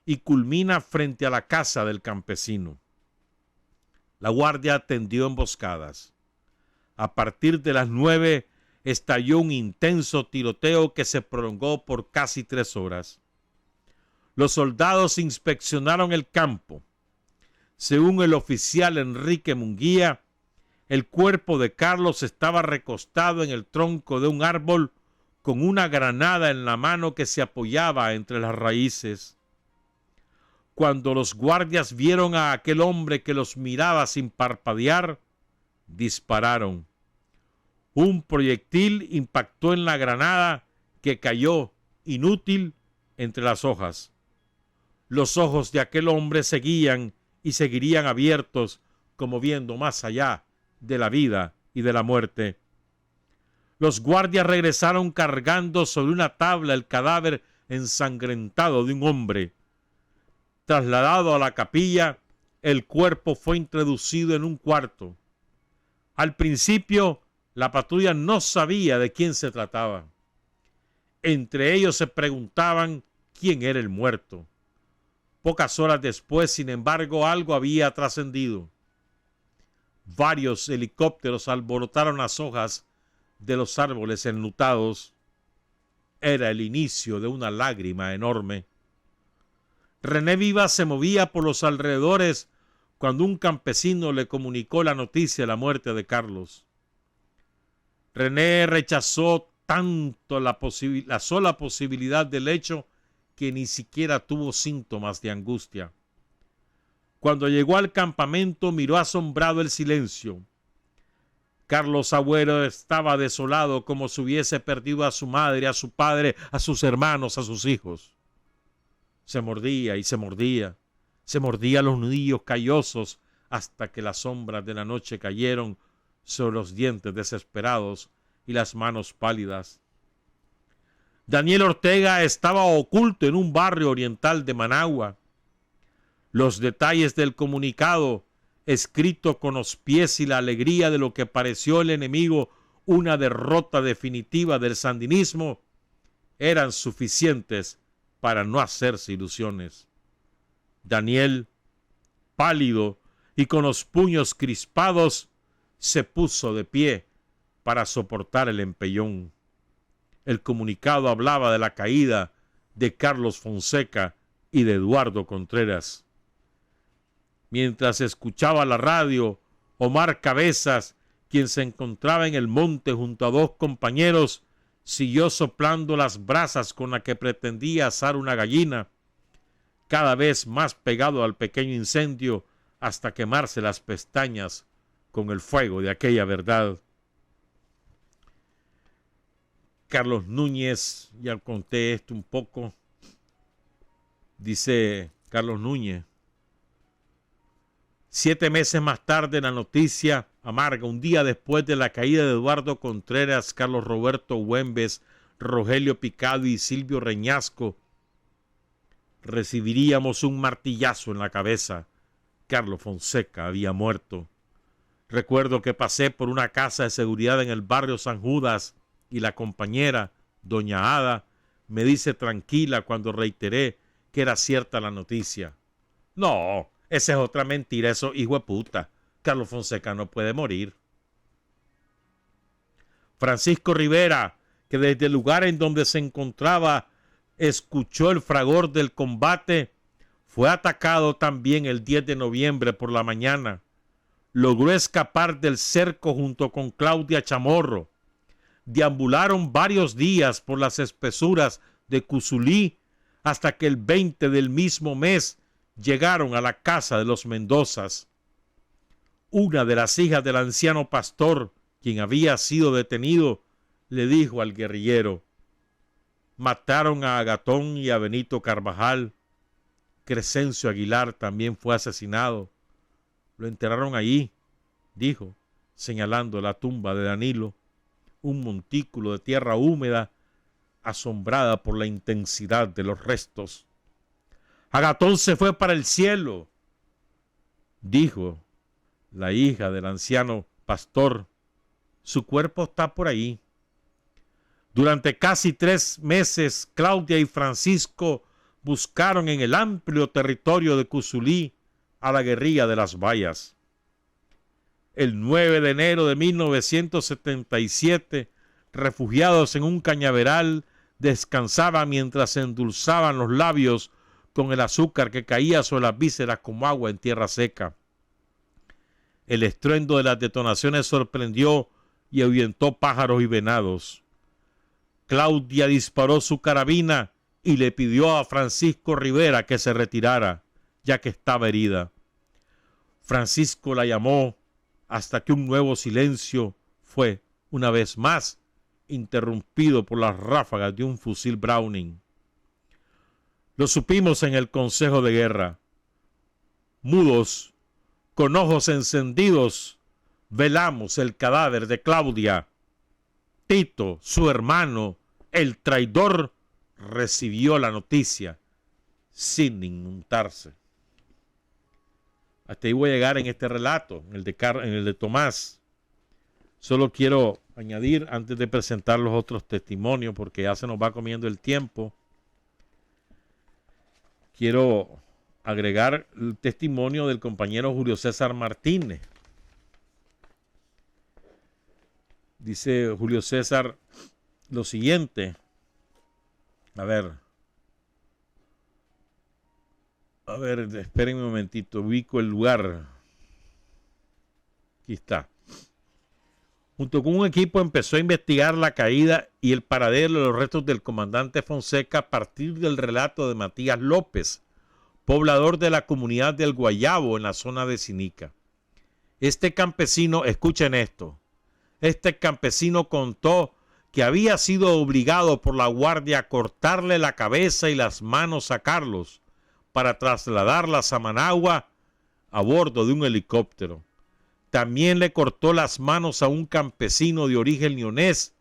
y culmina frente a la casa del campesino. La guardia tendió emboscadas. A partir de las 9 estalló un intenso tiroteo que se prolongó por casi 3 horas. Los soldados inspeccionaron el campo. Según el oficial Enrique Munguía, el cuerpo de Carlos estaba recostado en el tronco de un árbol con una granada en la mano que se apoyaba entre las raíces. Cuando los guardias vieron a aquel hombre que los miraba sin parpadear, dispararon. Un proyectil impactó en la granada que cayó inútil entre las hojas. Los ojos de aquel hombre seguían y seguirían abiertos, como viendo más allá de la vida y de la muerte. Los guardias regresaron cargando sobre una tabla el cadáver ensangrentado de un hombre. Trasladado a la capilla, el cuerpo fue introducido en un cuarto. Al principio, la patrulla no sabía de quién se trataba. Entre ellos se preguntaban quién era el muerto. Pocas horas después, sin embargo, algo había trascendido. Varios helicópteros alborotaron las hojas de los árboles enlutados. Era el inicio de una lágrima enorme. René Vivas se movía por los alrededores cuando un campesino le comunicó la noticia de la muerte de Carlos. René rechazó tanto la sola posibilidad del hecho que ni siquiera tuvo síntomas de angustia. Cuando llegó al campamento miró asombrado el silencio. Carlos Agüero estaba desolado, como si hubiese perdido a su madre, a su padre, a sus hermanos, a sus hijos. Se mordía y se mordía los nudillos callosos hasta que las sombras de la noche cayeron sobre los dientes desesperados y las manos pálidas. Daniel Ortega estaba oculto en un barrio oriental de Managua. Los detalles del comunicado, escrito con los pies y la alegría de lo que pareció el enemigo una derrota definitiva del sandinismo, eran suficientes para no hacerse ilusiones. Daniel, pálido y con los puños crispados, se puso de pie para soportar el empellón. El comunicado hablaba de la caída de Carlos Fonseca y de Eduardo Contreras. Mientras escuchaba la radio, Omar Cabezas, quien se encontraba en el monte junto a dos compañeros, siguió soplando las brasas con las que pretendía asar una gallina, cada vez más pegado al pequeño incendio hasta quemarse las pestañas con el fuego de aquella verdad. Carlos Núñez, ya conté esto un poco, dice Carlos Núñez. 7 meses más tarde, la noticia amarga, un día después de la caída de Eduardo Contreras, Carlos Roberto Güembes, Rogelio Picado y Silvio Reñasco, recibiríamos un martillazo en la cabeza. Carlos Fonseca había muerto. Recuerdo que pasé por una casa de seguridad en el barrio San Judas y la compañera, doña Ada, me dice tranquila cuando reiteré que era cierta la noticia. No, esa es otra mentira, eso hijo de puta. Carlos Fonseca no puede morir. Francisco Rivera, que desde el lugar en donde se encontraba escuchó el fragor del combate, fue atacado también el 10 de noviembre por la mañana. Logró escapar del cerco junto con Claudia Chamorro. Deambularon varios días por las espesuras de Cusulí hasta que el 20 del mismo mes llegaron a la casa de los Mendozas. Una de las hijas del anciano pastor, quien había sido detenido, le dijo al guerrillero: mataron a Agatón y a Benito Carvajal. Crescencio Aguilar también fue asesinado. Lo enterraron allí, dijo, señalando la tumba de Danilo, un montículo de tierra húmeda asombrada por la intensidad de los restos. Agatón se fue para el cielo, dijo la hija del anciano pastor. Su cuerpo está por ahí. Durante casi 3 meses, Claudia y Francisco buscaron en el amplio territorio de Cusulí a la guerrilla de las Vallas. El 9 de enero de 1977, refugiados en un cañaveral, descansaban mientras se endulzaban los labios con el azúcar que caía sobre las vísceras como agua en tierra seca. El estruendo de las detonaciones sorprendió y ahuyentó pájaros y venados. Claudia disparó su carabina y le pidió a Francisco Rivera que se retirara, ya que estaba herida. Francisco la llamó hasta que un nuevo silencio fue, una vez más, interrumpido por las ráfagas de un fusil Browning. Lo supimos en el Consejo de Guerra. Mudos, con ojos encendidos, velamos el cadáver de Claudia. Tito, su hermano, el traidor, recibió la noticia sin inmutarse. Hasta ahí voy a llegar en este relato, en el de Tomás. Solo quiero añadir, antes de presentar los otros testimonios, porque ya se nos va comiendo el tiempo, quiero agregar el testimonio del compañero Julio César Martínez. Dice Julio César lo siguiente. A ver, esperen un momentito, ubico el lugar. Aquí está. Junto con un equipo empezó a investigar la caída y el paradero de los restos del comandante Fonseca a partir del relato de Matías López, poblador de la comunidad del Guayabo en la zona de Sinica. Este campesino, escuchen esto, este campesino contó que había sido obligado por la guardia a cortarle la cabeza y las manos a Carlos para trasladarlas a Managua a bordo de un helicóptero. También le cortó las manos a un campesino de origen leonés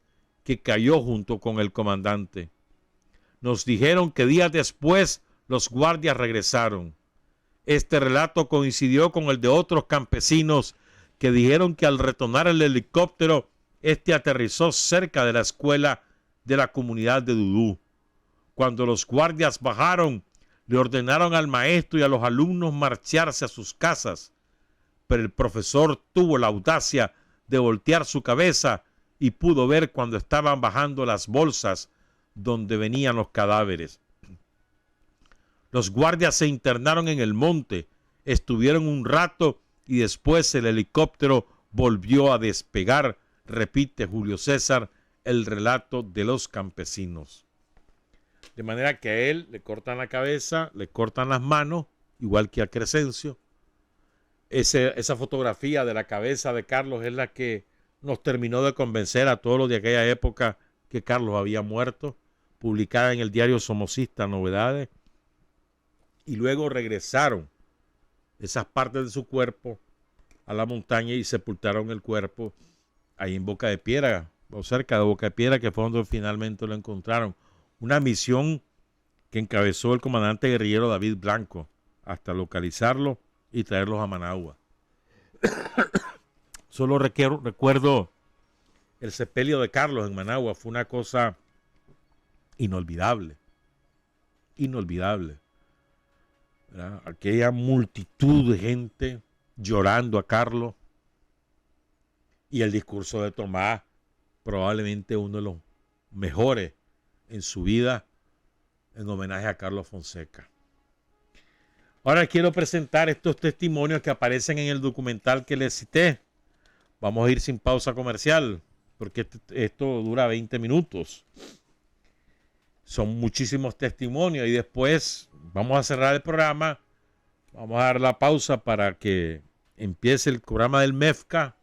que cayó junto con el comandante. Nos dijeron que días después los guardias regresaron. Este relato coincidió con el de otros campesinos que dijeron que al retornar el helicóptero, este aterrizó cerca de la escuela de la comunidad de Dudú. Cuando los guardias bajaron, le ordenaron al maestro y a los alumnos marcharse a sus casas, pero el profesor tuvo la audacia de voltear su cabeza y pudo ver cuando estaban bajando las bolsas donde venían los cadáveres. Los guardias se internaron en el monte, estuvieron un rato y después el helicóptero volvió a despegar, repite Julio César el relato de los campesinos. De manera que a él le cortan la cabeza, le cortan las manos, igual que a Crescencio. Esa fotografía de la cabeza de Carlos es la que nos terminó de convencer a todos los de aquella época que Carlos había muerto, publicada en el diario Somocista Novedades. Y luego regresaron esas partes de su cuerpo a la montaña y sepultaron el cuerpo ahí en Boca de Piedra, o cerca de Boca de Piedra, que fue donde finalmente lo encontraron. Una misión que encabezó el comandante guerrillero David Blanco hasta localizarlo y traerlos a Managua. Solo recuerdo el sepelio de Carlos en Managua. Fue una cosa inolvidable. Inolvidable. ¿Verdad? Aquella multitud de gente llorando a Carlos. Y el discurso de Tomás, probablemente uno de los mejores en su vida, en homenaje a Carlos Fonseca. Ahora quiero presentar estos testimonios que aparecen en el documental que les cité. Vamos a ir sin pausa comercial, porque esto dura 20 minutos. Son muchísimos testimonios y después vamos a cerrar el programa. Vamos a dar la pausa para que empiece el programa del MEFCA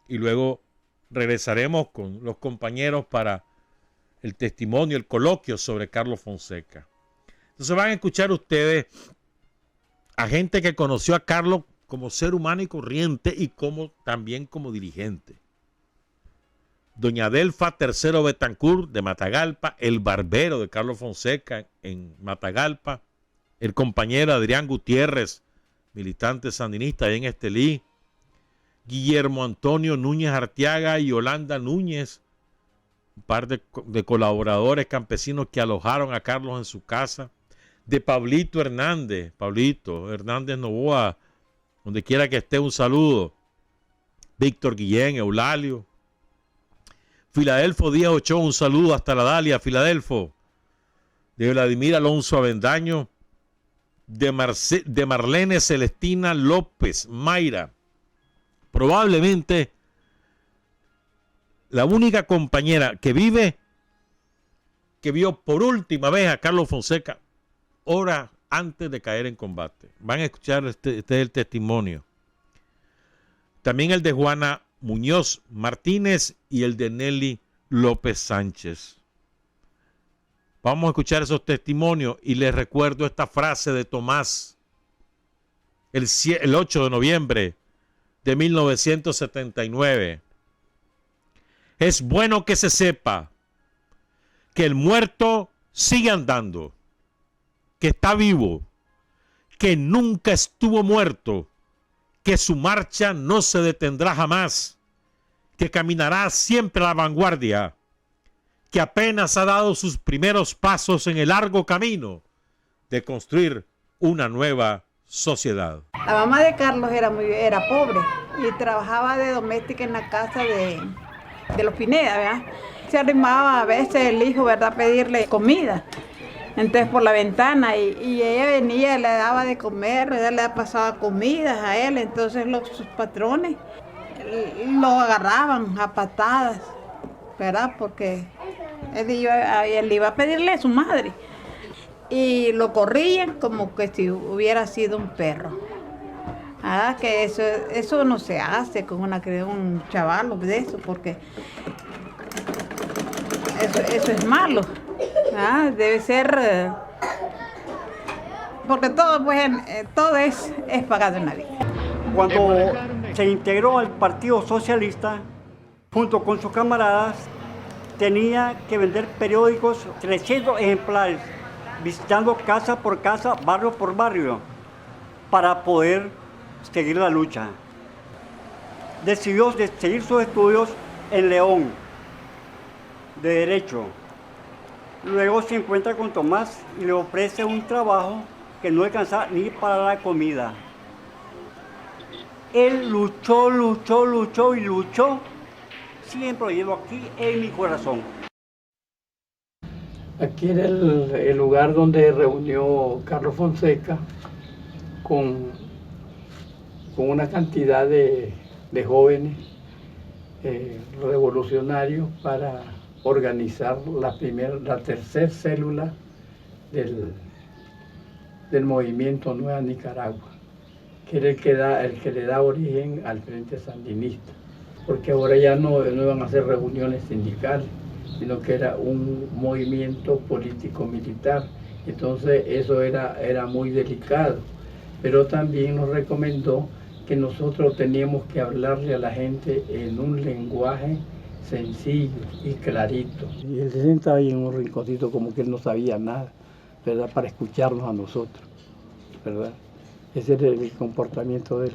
y luego regresaremos con los compañeros para el testimonio, el coloquio sobre Carlos Fonseca. Entonces van a escuchar ustedes a gente que conoció a Carlos como ser humano y corriente y también como dirigente. Doña Delfa Tercero Betancourt de Matagalpa, el barbero de Carlos Fonseca en Matagalpa, el compañero Adrián Gutiérrez, militante sandinista ahí en Estelí, Guillermo Antonio Núñez Arteaga y Yolanda Núñez, un par de colaboradores campesinos que alojaron a Carlos en su casa, de Pablito Hernández Novoa, donde quiera que esté, un saludo, Víctor Guillén, Eulalio, Filadelfo Díaz Ochoa, un saludo hasta la Dalia, Filadelfo, de Vladimir Alonso Avendaño, de Marlene Celestina López Mayra, probablemente la única compañera que vio por última vez a Carlos Fonseca horas antes de caer en combate. Van a escuchar este es el testimonio. También el de Juana Muñoz Martínez y el de Nelly López Sánchez. Vamos a escuchar esos testimonios y les recuerdo esta frase de Tomás el 8 de noviembre de 1979. Es bueno que se sepa que el muerto sigue andando, que está vivo, que nunca estuvo muerto, que su marcha no se detendrá jamás, que caminará siempre a la vanguardia, que apenas ha dado sus primeros pasos en el largo camino de construir una nueva sociedad. La mamá de Carlos era pobre y trabajaba de doméstica en la casa de los Pineda, ¿verdad? Se arrimaba a veces el hijo, ¿verdad?, a pedirle comida. Entonces por la ventana y ella venía, le daba de comer, ¿verdad?, le pasaba comidas a él. Entonces sus patrones lo agarraban a patadas, ¿verdad?, porque él iba a pedirle a su madre. Y lo corrían como que si hubiera sido un perro. Ah, que eso no se hace con un chaval de eso, porque eso es malo. Ah, debe ser, porque todo, pues, todo es pagado en la vida. Cuando se integró al Partido Socialista, junto con sus camaradas, tenía que vender periódicos, 300 ejemplares, visitando casa por casa, barrio por barrio, para poder seguir la lucha. Decidió seguir sus estudios en León, de Derecho. Luego se encuentra con Tomás y le ofrece un trabajo que no alcanza ni para la comida. Él luchó y luchó, siempre lo llevo aquí en mi corazón. Aquí era el lugar donde reunió Carlos Fonseca con una cantidad de jóvenes revolucionarios para organizar la tercera célula del movimiento Nueva Nicaragua, que era el que le da origen al Frente Sandinista, porque ahora ya no iban a hacer reuniones sindicales, sino que era un movimiento político-militar. Entonces eso era muy delicado, pero también nos recomendó que nosotros teníamos que hablarle a la gente en un lenguaje sencillo y clarito. Y él se sentaba ahí en un rinconcito como que él no sabía nada, ¿verdad? Para escucharnos a nosotros, ¿verdad? Ese era el comportamiento de él.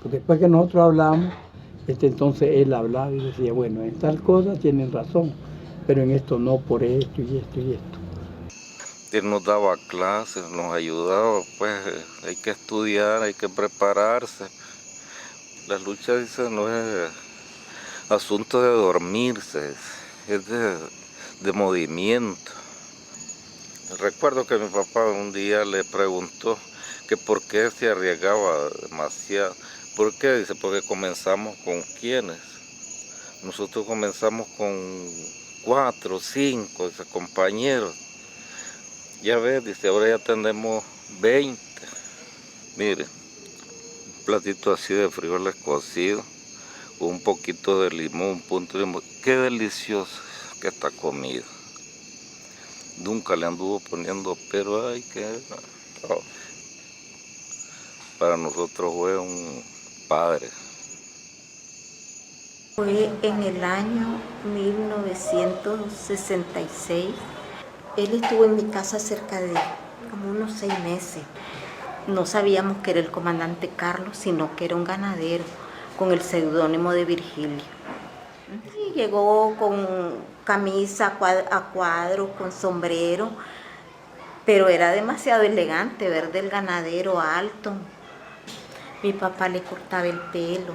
Después que nosotros hablábamos, entonces él hablaba y decía, bueno, en tal cosa tienen razón, pero en esto no, por esto y esto y esto. Él nos daba clases, nos ayudaba, pues hay que estudiar, hay que prepararse. La lucha, dice, no es asunto de dormirse, es de movimiento. Recuerdo que mi papá un día le preguntó que por qué se arriesgaba demasiado. ¿Por qué? Dice, porque comenzamos con ¿quiénes? Nosotros comenzamos con 4, 5 compañeros. Ya ves, dice, ahora ya tenemos 20. Mire, un platito así de frijoles cocidos, un poquito de limón, un punto de limón. Qué delicioso que esta comida. Nunca le anduvo poniendo pero, ay, que no. Para nosotros fue un padre. Fue en el año 1966. Él estuvo en mi casa cerca de como unos 6 meses. No sabíamos que era el comandante Carlos, sino que era un ganadero con el seudónimo de Virgilio. Y llegó con camisa a cuadro, con sombrero, pero era demasiado elegante, verde el ganadero alto. Mi papá le cortaba el pelo.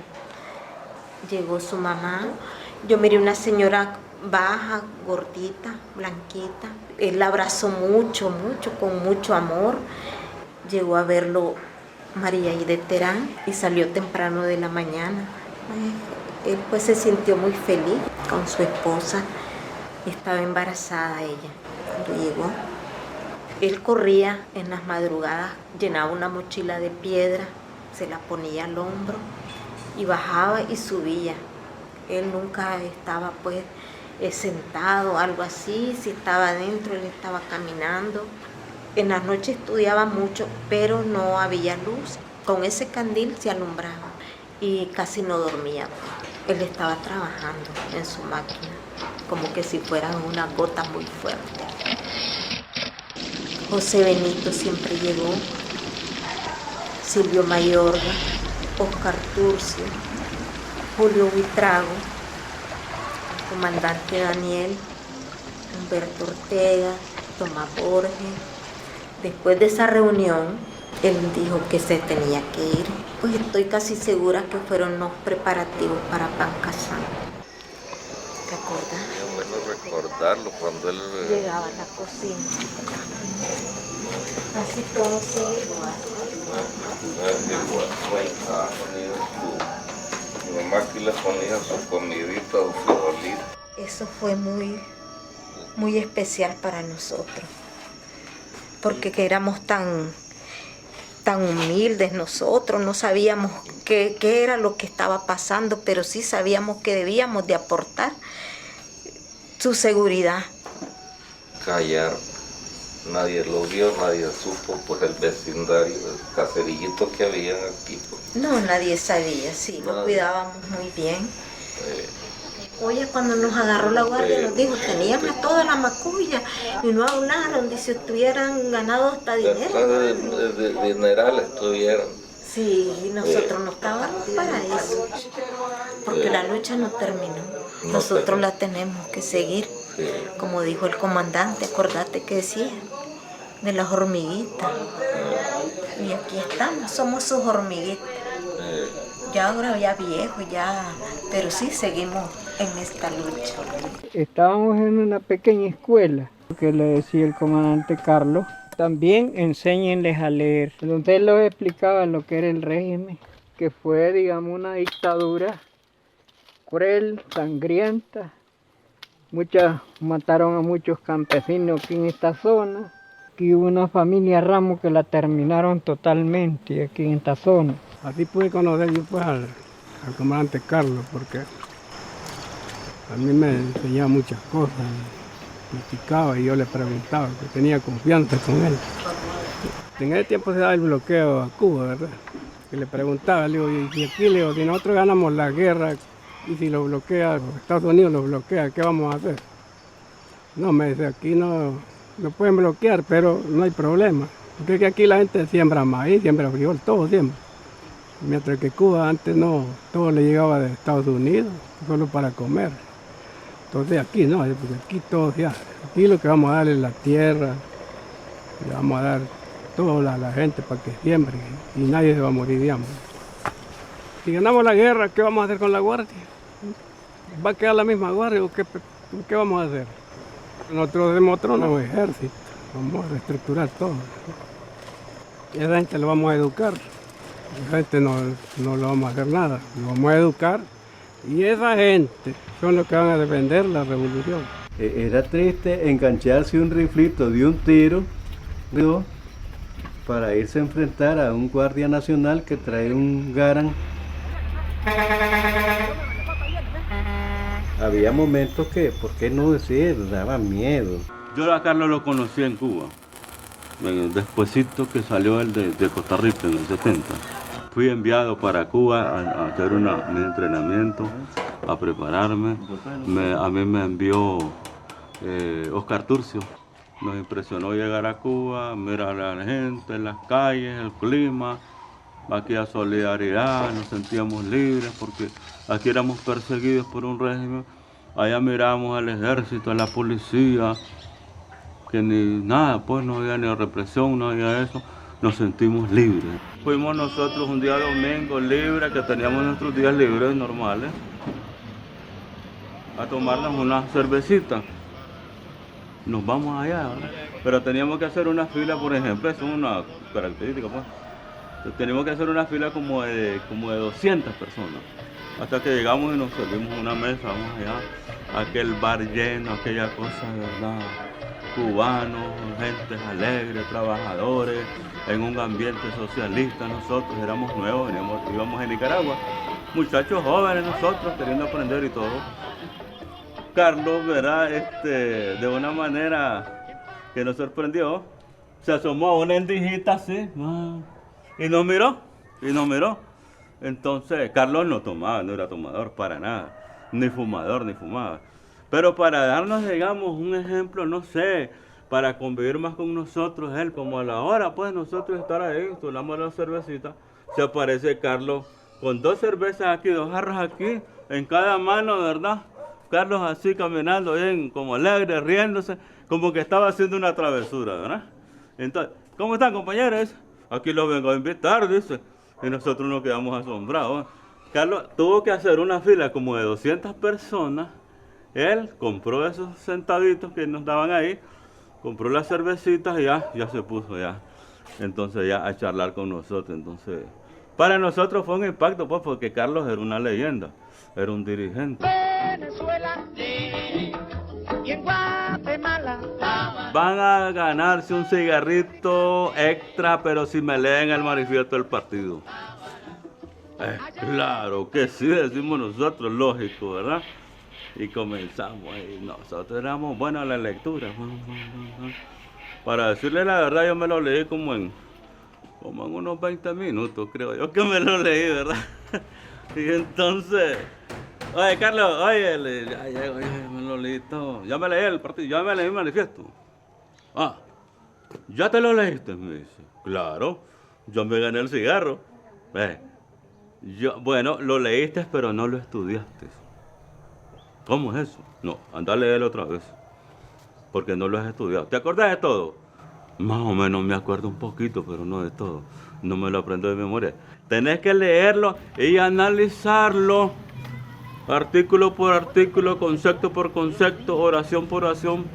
Llegó su mamá. Yo miré una señora baja, gordita, blanquita. Él la abrazó mucho, con mucho amor. Llegó a verlo María y de Terán y salió temprano de la mañana. Él pues se sintió muy feliz con su esposa. Estaba embarazada ella cuando llegó. Él corría en las madrugadas, llenaba una mochila de piedra, se la ponía al hombro y bajaba y subía. Él nunca estaba pues sentado, algo así. Si estaba adentro, él estaba caminando. En las noches estudiaba mucho, pero no había luz. Con ese candil se alumbraba y casi no dormía. Él estaba trabajando en su máquina, como que si fuera una gota muy fuerte. José Benito siempre llegó, Silvio Mayorga, Oscar Turcio, Julio Buitrago, el comandante Daniel, Humberto Ortega, Tomás Borges. Después de esa reunión, él dijo que se tenía que ir. Pues estoy casi segura que fueron los preparativos para Pancasán. ¿Te acuerdas? Es bueno recordarlo cuando él llegaba a la cocina. Así todo sigue igual. Mi mamá aquí le ponía su comidita o frijolito. Eso fue muy especial para nosotros, porque que éramos tan humildes nosotros, no sabíamos qué era lo que estaba pasando, pero sí sabíamos que debíamos de aportar su seguridad. Callar, nadie lo vio, nadie supo, pues el vecindario, el caserillito que había aquí. Pues. No, nadie sabía, sí, lo cuidábamos muy bien. Oye, cuando nos agarró la guardia nos dijo, tenían a toda la maculla y no hablaron, dice, estuvieran ganado hasta dinero. De dineral estuvieran. Sí, nosotros no estábamos para eso, porque la lucha no terminó. Nosotros la tenemos que seguir, como dijo el comandante, acordate que decía, de las hormiguitas. Y aquí estamos, somos sus hormiguitas. Ya ahora ya viejos, ya, pero sí seguimos en esta lucha. Estábamos en una pequeña escuela que le decía el comandante Carlos. También enséñenles a leer. Entonces él los explicaba lo que era el régimen, que fue, digamos, una dictadura cruel, sangrienta. Mataron a muchos campesinos aquí en esta zona. Aquí hubo una familia Ramos que la terminaron totalmente aquí en esta zona. Así pude conocer yo pues al comandante Carlos, porque a mí me enseñaba muchas cosas, platicaba y yo le preguntaba, que tenía confianza con él. En ese tiempo se daba el bloqueo a Cuba, ¿verdad? Y le preguntaba, le digo, y aquí le digo, si nosotros ganamos la guerra y si lo bloquea, Estados Unidos lo bloquea, ¿qué vamos a hacer? No, me dice, aquí no pueden bloquear, pero no hay problema. Porque es que aquí la gente siembra maíz, siembra frijol, todo siembra. Mientras que Cuba antes no, todo le llegaba de Estados Unidos, solo para comer. Entonces aquí no, porque aquí todo ya, aquí lo que vamos a dar es la tierra, le vamos a dar todo a la gente para que siembre y nadie se va a morir de hambre. Si ganamos la guerra, ¿qué vamos a hacer con la guardia? ¿Va a quedar la misma guardia o qué vamos a hacer? Nosotros hacemos otro nuevo ejército, vamos a reestructurar todo. Y a esa gente lo vamos a educar. Esa gente no lo vamos a hacer nada, lo vamos a educar y esa gente son los que van a defender la revolución. Era triste engancharse un riflito de un tiro para irse a enfrentar a un guardia nacional que trae un Garand. Había momentos que, ¿por qué no decir? Daba miedo. Yo a Carlos lo conocí en Cuba, despuesito que salió él de Costa Rica en el 70. Fui enviado para Cuba a hacer mi entrenamiento, a prepararme. A mí me envió Oscar Turcio. Nos impresionó llegar a Cuba, mirar a la gente en las calles, el clima, aquella solidaridad, nos sentíamos libres porque aquí éramos perseguidos por un régimen. Allá miramos al ejército, a la policía, que ni nada, pues no había ni represión, no había eso. Nos sentimos libres. Fuimos nosotros un día domingo libre, que teníamos nuestros días libres normales, a tomarnos una cervecita. Nos vamos allá, ¿verdad? Pero teníamos que hacer una fila, por ejemplo, eso es una característica, pues. Teníamos que hacer una fila como de 200 personas. Hasta que llegamos y nos servimos una mesa, vamos allá, aquel bar lleno, aquella cosa, ¿verdad? Cubanos, gente alegre, trabajadores, en un ambiente socialista. Nosotros éramos nuevos, íbamos a Nicaragua, muchachos jóvenes nosotros, queriendo aprender y todo. Carlos, ¿verdad? De una manera que nos sorprendió, se asomó a una endijita así, y nos miró. Entonces, Carlos no tomaba, no era tomador para nada, ni fumador, ni fumaba. Pero para darnos, digamos, un ejemplo, no sé, para convivir más con nosotros, él, como a la hora, pues, nosotros estar ahí, tomamos la cervecita, se aparece Carlos con 2 cervezas aquí, 2 jarras aquí, en cada mano, ¿verdad? Carlos así caminando bien, como alegre, riéndose, como que estaba haciendo una travesura, ¿verdad? Entonces, ¿cómo están, compañeros? Aquí los vengo a invitar, dice. Y nosotros nos quedamos asombrados. Carlos tuvo que hacer una fila como de 200 personas. Él compró esos centavitos que nos daban ahí, compró las cervecitas y ya se puso ya. Entonces ya a charlar con nosotros. Entonces, para nosotros fue un impacto, pues, porque Carlos era una leyenda, era un dirigente. Venezuela, sí, y en Guatemala. Van a ganarse un cigarrito extra, pero si me leen el manifiesto del partido. Claro que sí, decimos nosotros, lógico, ¿verdad? Y comenzamos ahí. Nosotros éramos buenos a la lectura. Para decirle la verdad, yo me lo leí como en unos 20 minutos, creo yo que me lo leí, ¿verdad? Y entonces, oye, Carlos, oye, me lo leí todo. Ya me leí el partido, ya me leí el manifiesto. Ah, ¿ya te lo leíste? Me dice. Claro, yo me gané el cigarro. Bueno, lo leíste, pero no lo estudiaste. ¿Cómo es eso? No, anda a leerlo otra vez, porque no lo has estudiado. ¿Te acuerdas de todo? Más o menos me acuerdo un poquito, pero no de todo. No me lo aprendo de memoria. Tenés que leerlo y analizarlo. Artículo por artículo, concepto por concepto, oración por oración,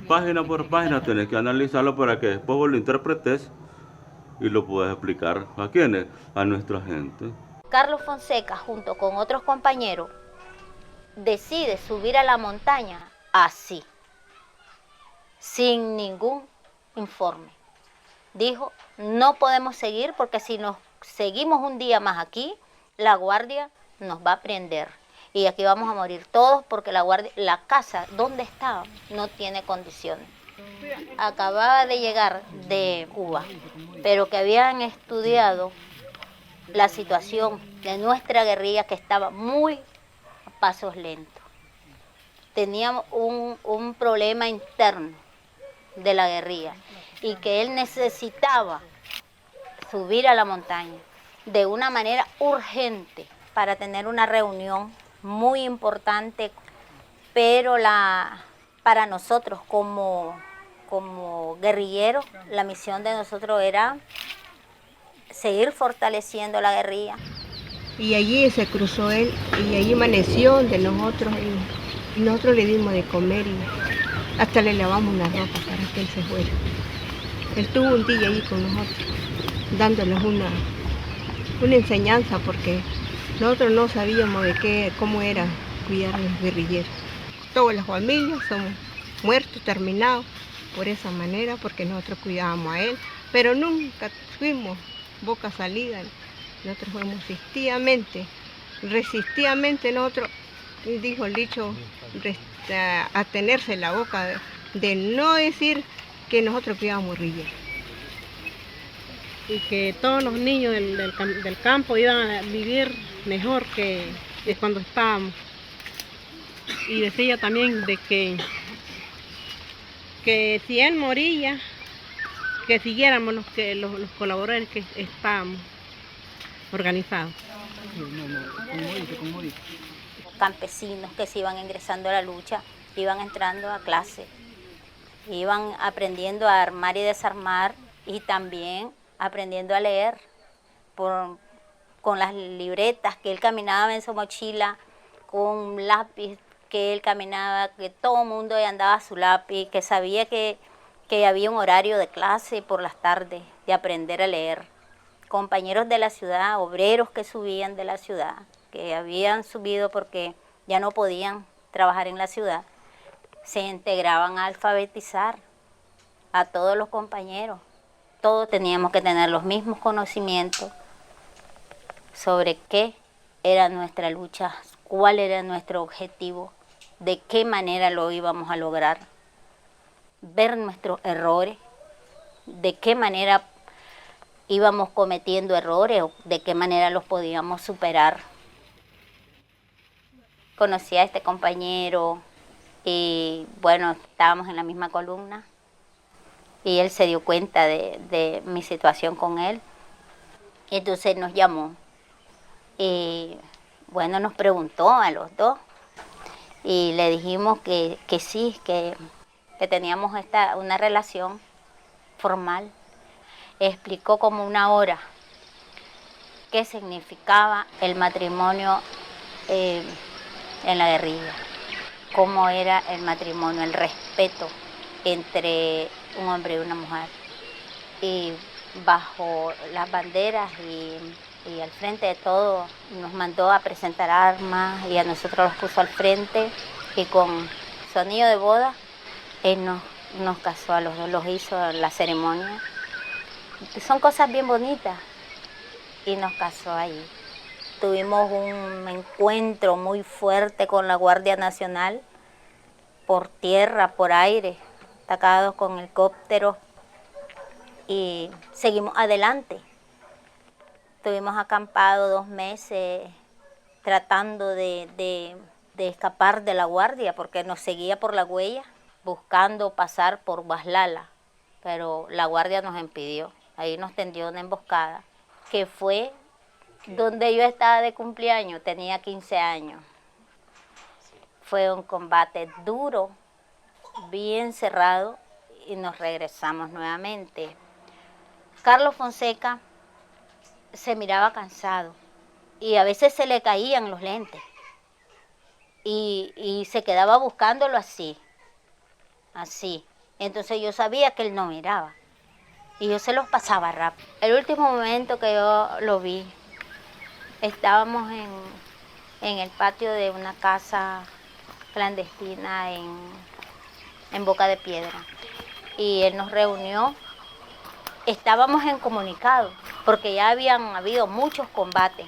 página por página, tenés que analizarlo para que después vos lo interpretes y lo puedas explicar. ¿A quiénes? A nuestra gente. Carlos Fonseca, junto con otros compañeros, decide subir a la montaña así, sin ningún informe. Dijo, no podemos seguir porque si nos seguimos un día más aquí, la guardia nos va a prender. Y aquí vamos a morir todos porque la casa donde estábamos no tiene condiciones. Acababa de llegar de Cuba, pero que habían estudiado la situación de nuestra guerrilla que estaba muy a pasos lentos. Teníamos un problema interno de la guerrilla y que él necesitaba subir a la montaña de una manera urgente para tener una reunión muy importante, pero para nosotros como guerrilleros, la misión de nosotros era seguir fortaleciendo la guerrilla. Y allí se cruzó él y allí amaneció de nosotros y nosotros le dimos de comer y hasta le lavamos la ropa para que él se fuera. Él estuvo un día allí con nosotros, dándoles una enseñanza porque nosotros no sabíamos cómo era cuidar a los guerrilleros. Todas las familias somos muertos, terminados por esa manera porque nosotros cuidábamos a él, pero nunca fuimos boca salida. Nosotros fuimos resistivamente nosotros, dijo el dicho, a tenerse la boca de no decir que nosotros cuidábamos guerrilleros. Y que todos los niños del campo iban a vivir mejor que cuando estábamos. Y decía también de que si él moría, que siguiéramos los colaboradores que estábamos organizados. Campesinos que se iban ingresando a la lucha, iban entrando a clase, iban aprendiendo a armar y desarmar y también aprendiendo a leer con las libretas que él caminaba en su mochila, con lápiz que él caminaba, que todo el mundo andaba a su lápiz, que sabía que había un horario de clase por las tardes, de aprender a leer. Compañeros de la ciudad, obreros que subían de la ciudad, que habían subido porque ya no podían trabajar en la ciudad, se integraban a alfabetizar a todos los compañeros. Todos teníamos que tener los mismos conocimientos sobre qué era nuestra lucha, cuál era nuestro objetivo, de qué manera lo íbamos a lograr, ver nuestros errores, de qué manera íbamos cometiendo errores o de qué manera los podíamos superar. Conocí a este compañero y bueno, estábamos en la misma columna y él se dio cuenta de mi situación con él. Entonces nos llamó y bueno, nos preguntó a los dos y le dijimos que sí, que teníamos una relación formal. Explicó como una hora qué significaba el matrimonio en la guerrilla, cómo era el matrimonio, el respeto entre un hombre y una mujer. Y bajo las banderas y al frente de todo nos mandó a presentar armas y a nosotros los puso al frente y con sonido de boda él nos casó a los dos, los hizo la ceremonia. Son cosas bien bonitas y nos casó allí. Tuvimos un encuentro muy fuerte con la Guardia Nacional por tierra, por aire, atacados con helicópteros y seguimos adelante. Estuvimos acampados 2 meses tratando de escapar de la guardia porque nos seguía por la huella buscando pasar por Baslala, pero la guardia nos impidió. Ahí nos tendió una emboscada, que fue donde yo estaba de cumpleaños, tenía 15 años. Fue un combate duro, bien cerrado, y nos regresamos nuevamente. Carlos Fonseca se miraba cansado, y a veces se le caían los lentes. y se quedaba buscándolo así. Entonces yo sabía que él no miraba y yo se los pasaba rápido. El último momento que yo lo vi, estábamos en el patio de una casa clandestina en Boca de Piedra y él nos reunió. Estábamos en comunicado porque ya habían habido muchos combates,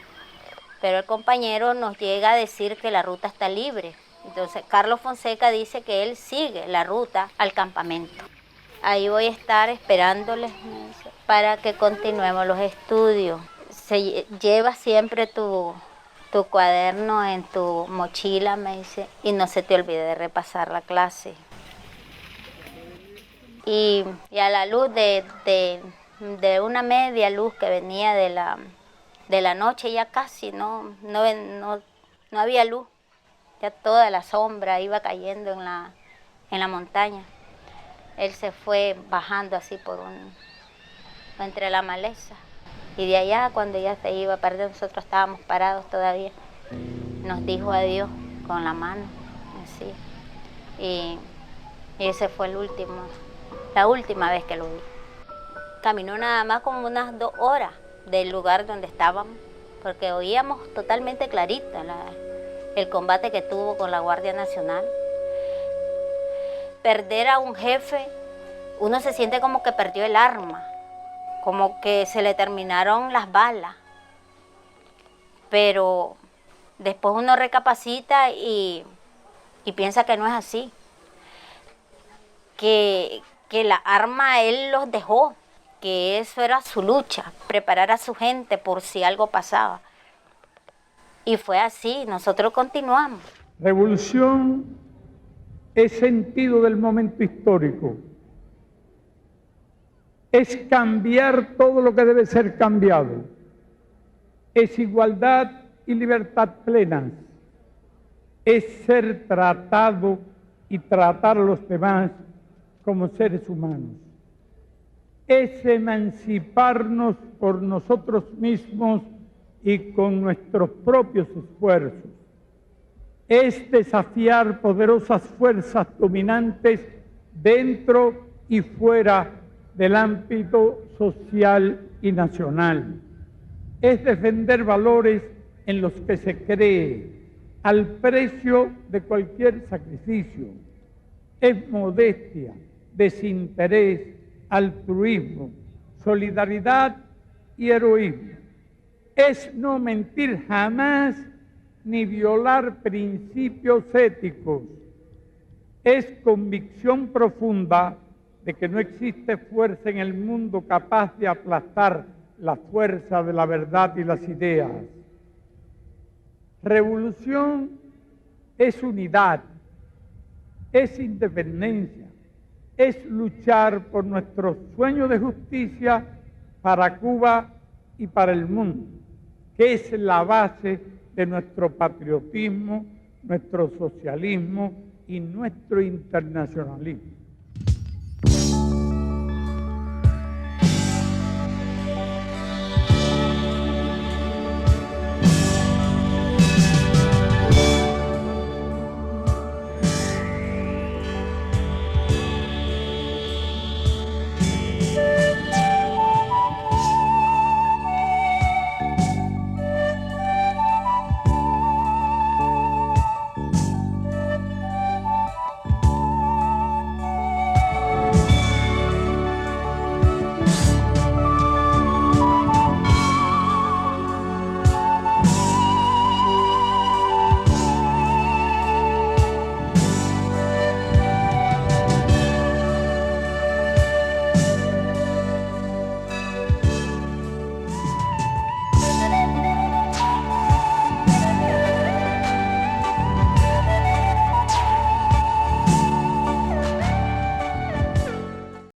pero el compañero nos llega a decir que la ruta está libre. Entonces Carlos Fonseca dice que él sigue la ruta al campamento. Ahí voy a estar esperándoles para que continuemos los estudios. Lleva siempre tu cuaderno en tu mochila, me dice, y no se te olvide de repasar la clase. Y a la luz de una media luz que venía de la noche, ya casi no había luz. Ya toda la sombra iba cayendo en la montaña. Él se fue bajando así entre la maleza. Y de allá, cuando ya se iba, aparte de nosotros estábamos parados todavía, nos dijo adiós con la mano, así. Y ese fue la última vez que lo vi. Caminó nada más como unas 2 horas del lugar donde estábamos, porque oíamos totalmente clarita el combate que tuvo con la Guardia Nacional. Perder a un jefe, uno se siente como que perdió el arma, como que se le terminaron las balas. Pero después uno recapacita y piensa que no es así. Que la arma él los dejó, que eso era su lucha, preparar a su gente por si algo pasaba. Y fue así, nosotros continuamos. Revolución es sentido del momento histórico. Es cambiar todo lo que debe ser cambiado. Es igualdad y libertad plenas. Es ser tratado y tratar a los demás como seres humanos. Es emanciparnos por nosotros mismos y con nuestros propios esfuerzos. Es desafiar poderosas fuerzas dominantes dentro y fuera del ámbito social y nacional. Es defender valores en los que se cree, al precio de cualquier sacrificio. Es modestia, desinterés, altruismo, solidaridad y heroísmo. Es no mentir jamás ni violar principios éticos. Es convicción profunda de que no existe fuerza en el mundo capaz de aplastar la fuerza de la verdad y las ideas. Revolución es unidad, es independencia, es luchar por nuestro sueño de justicia para Cuba y para el mundo, que es la base de nuestro patriotismo, nuestro socialismo y nuestro internacionalismo.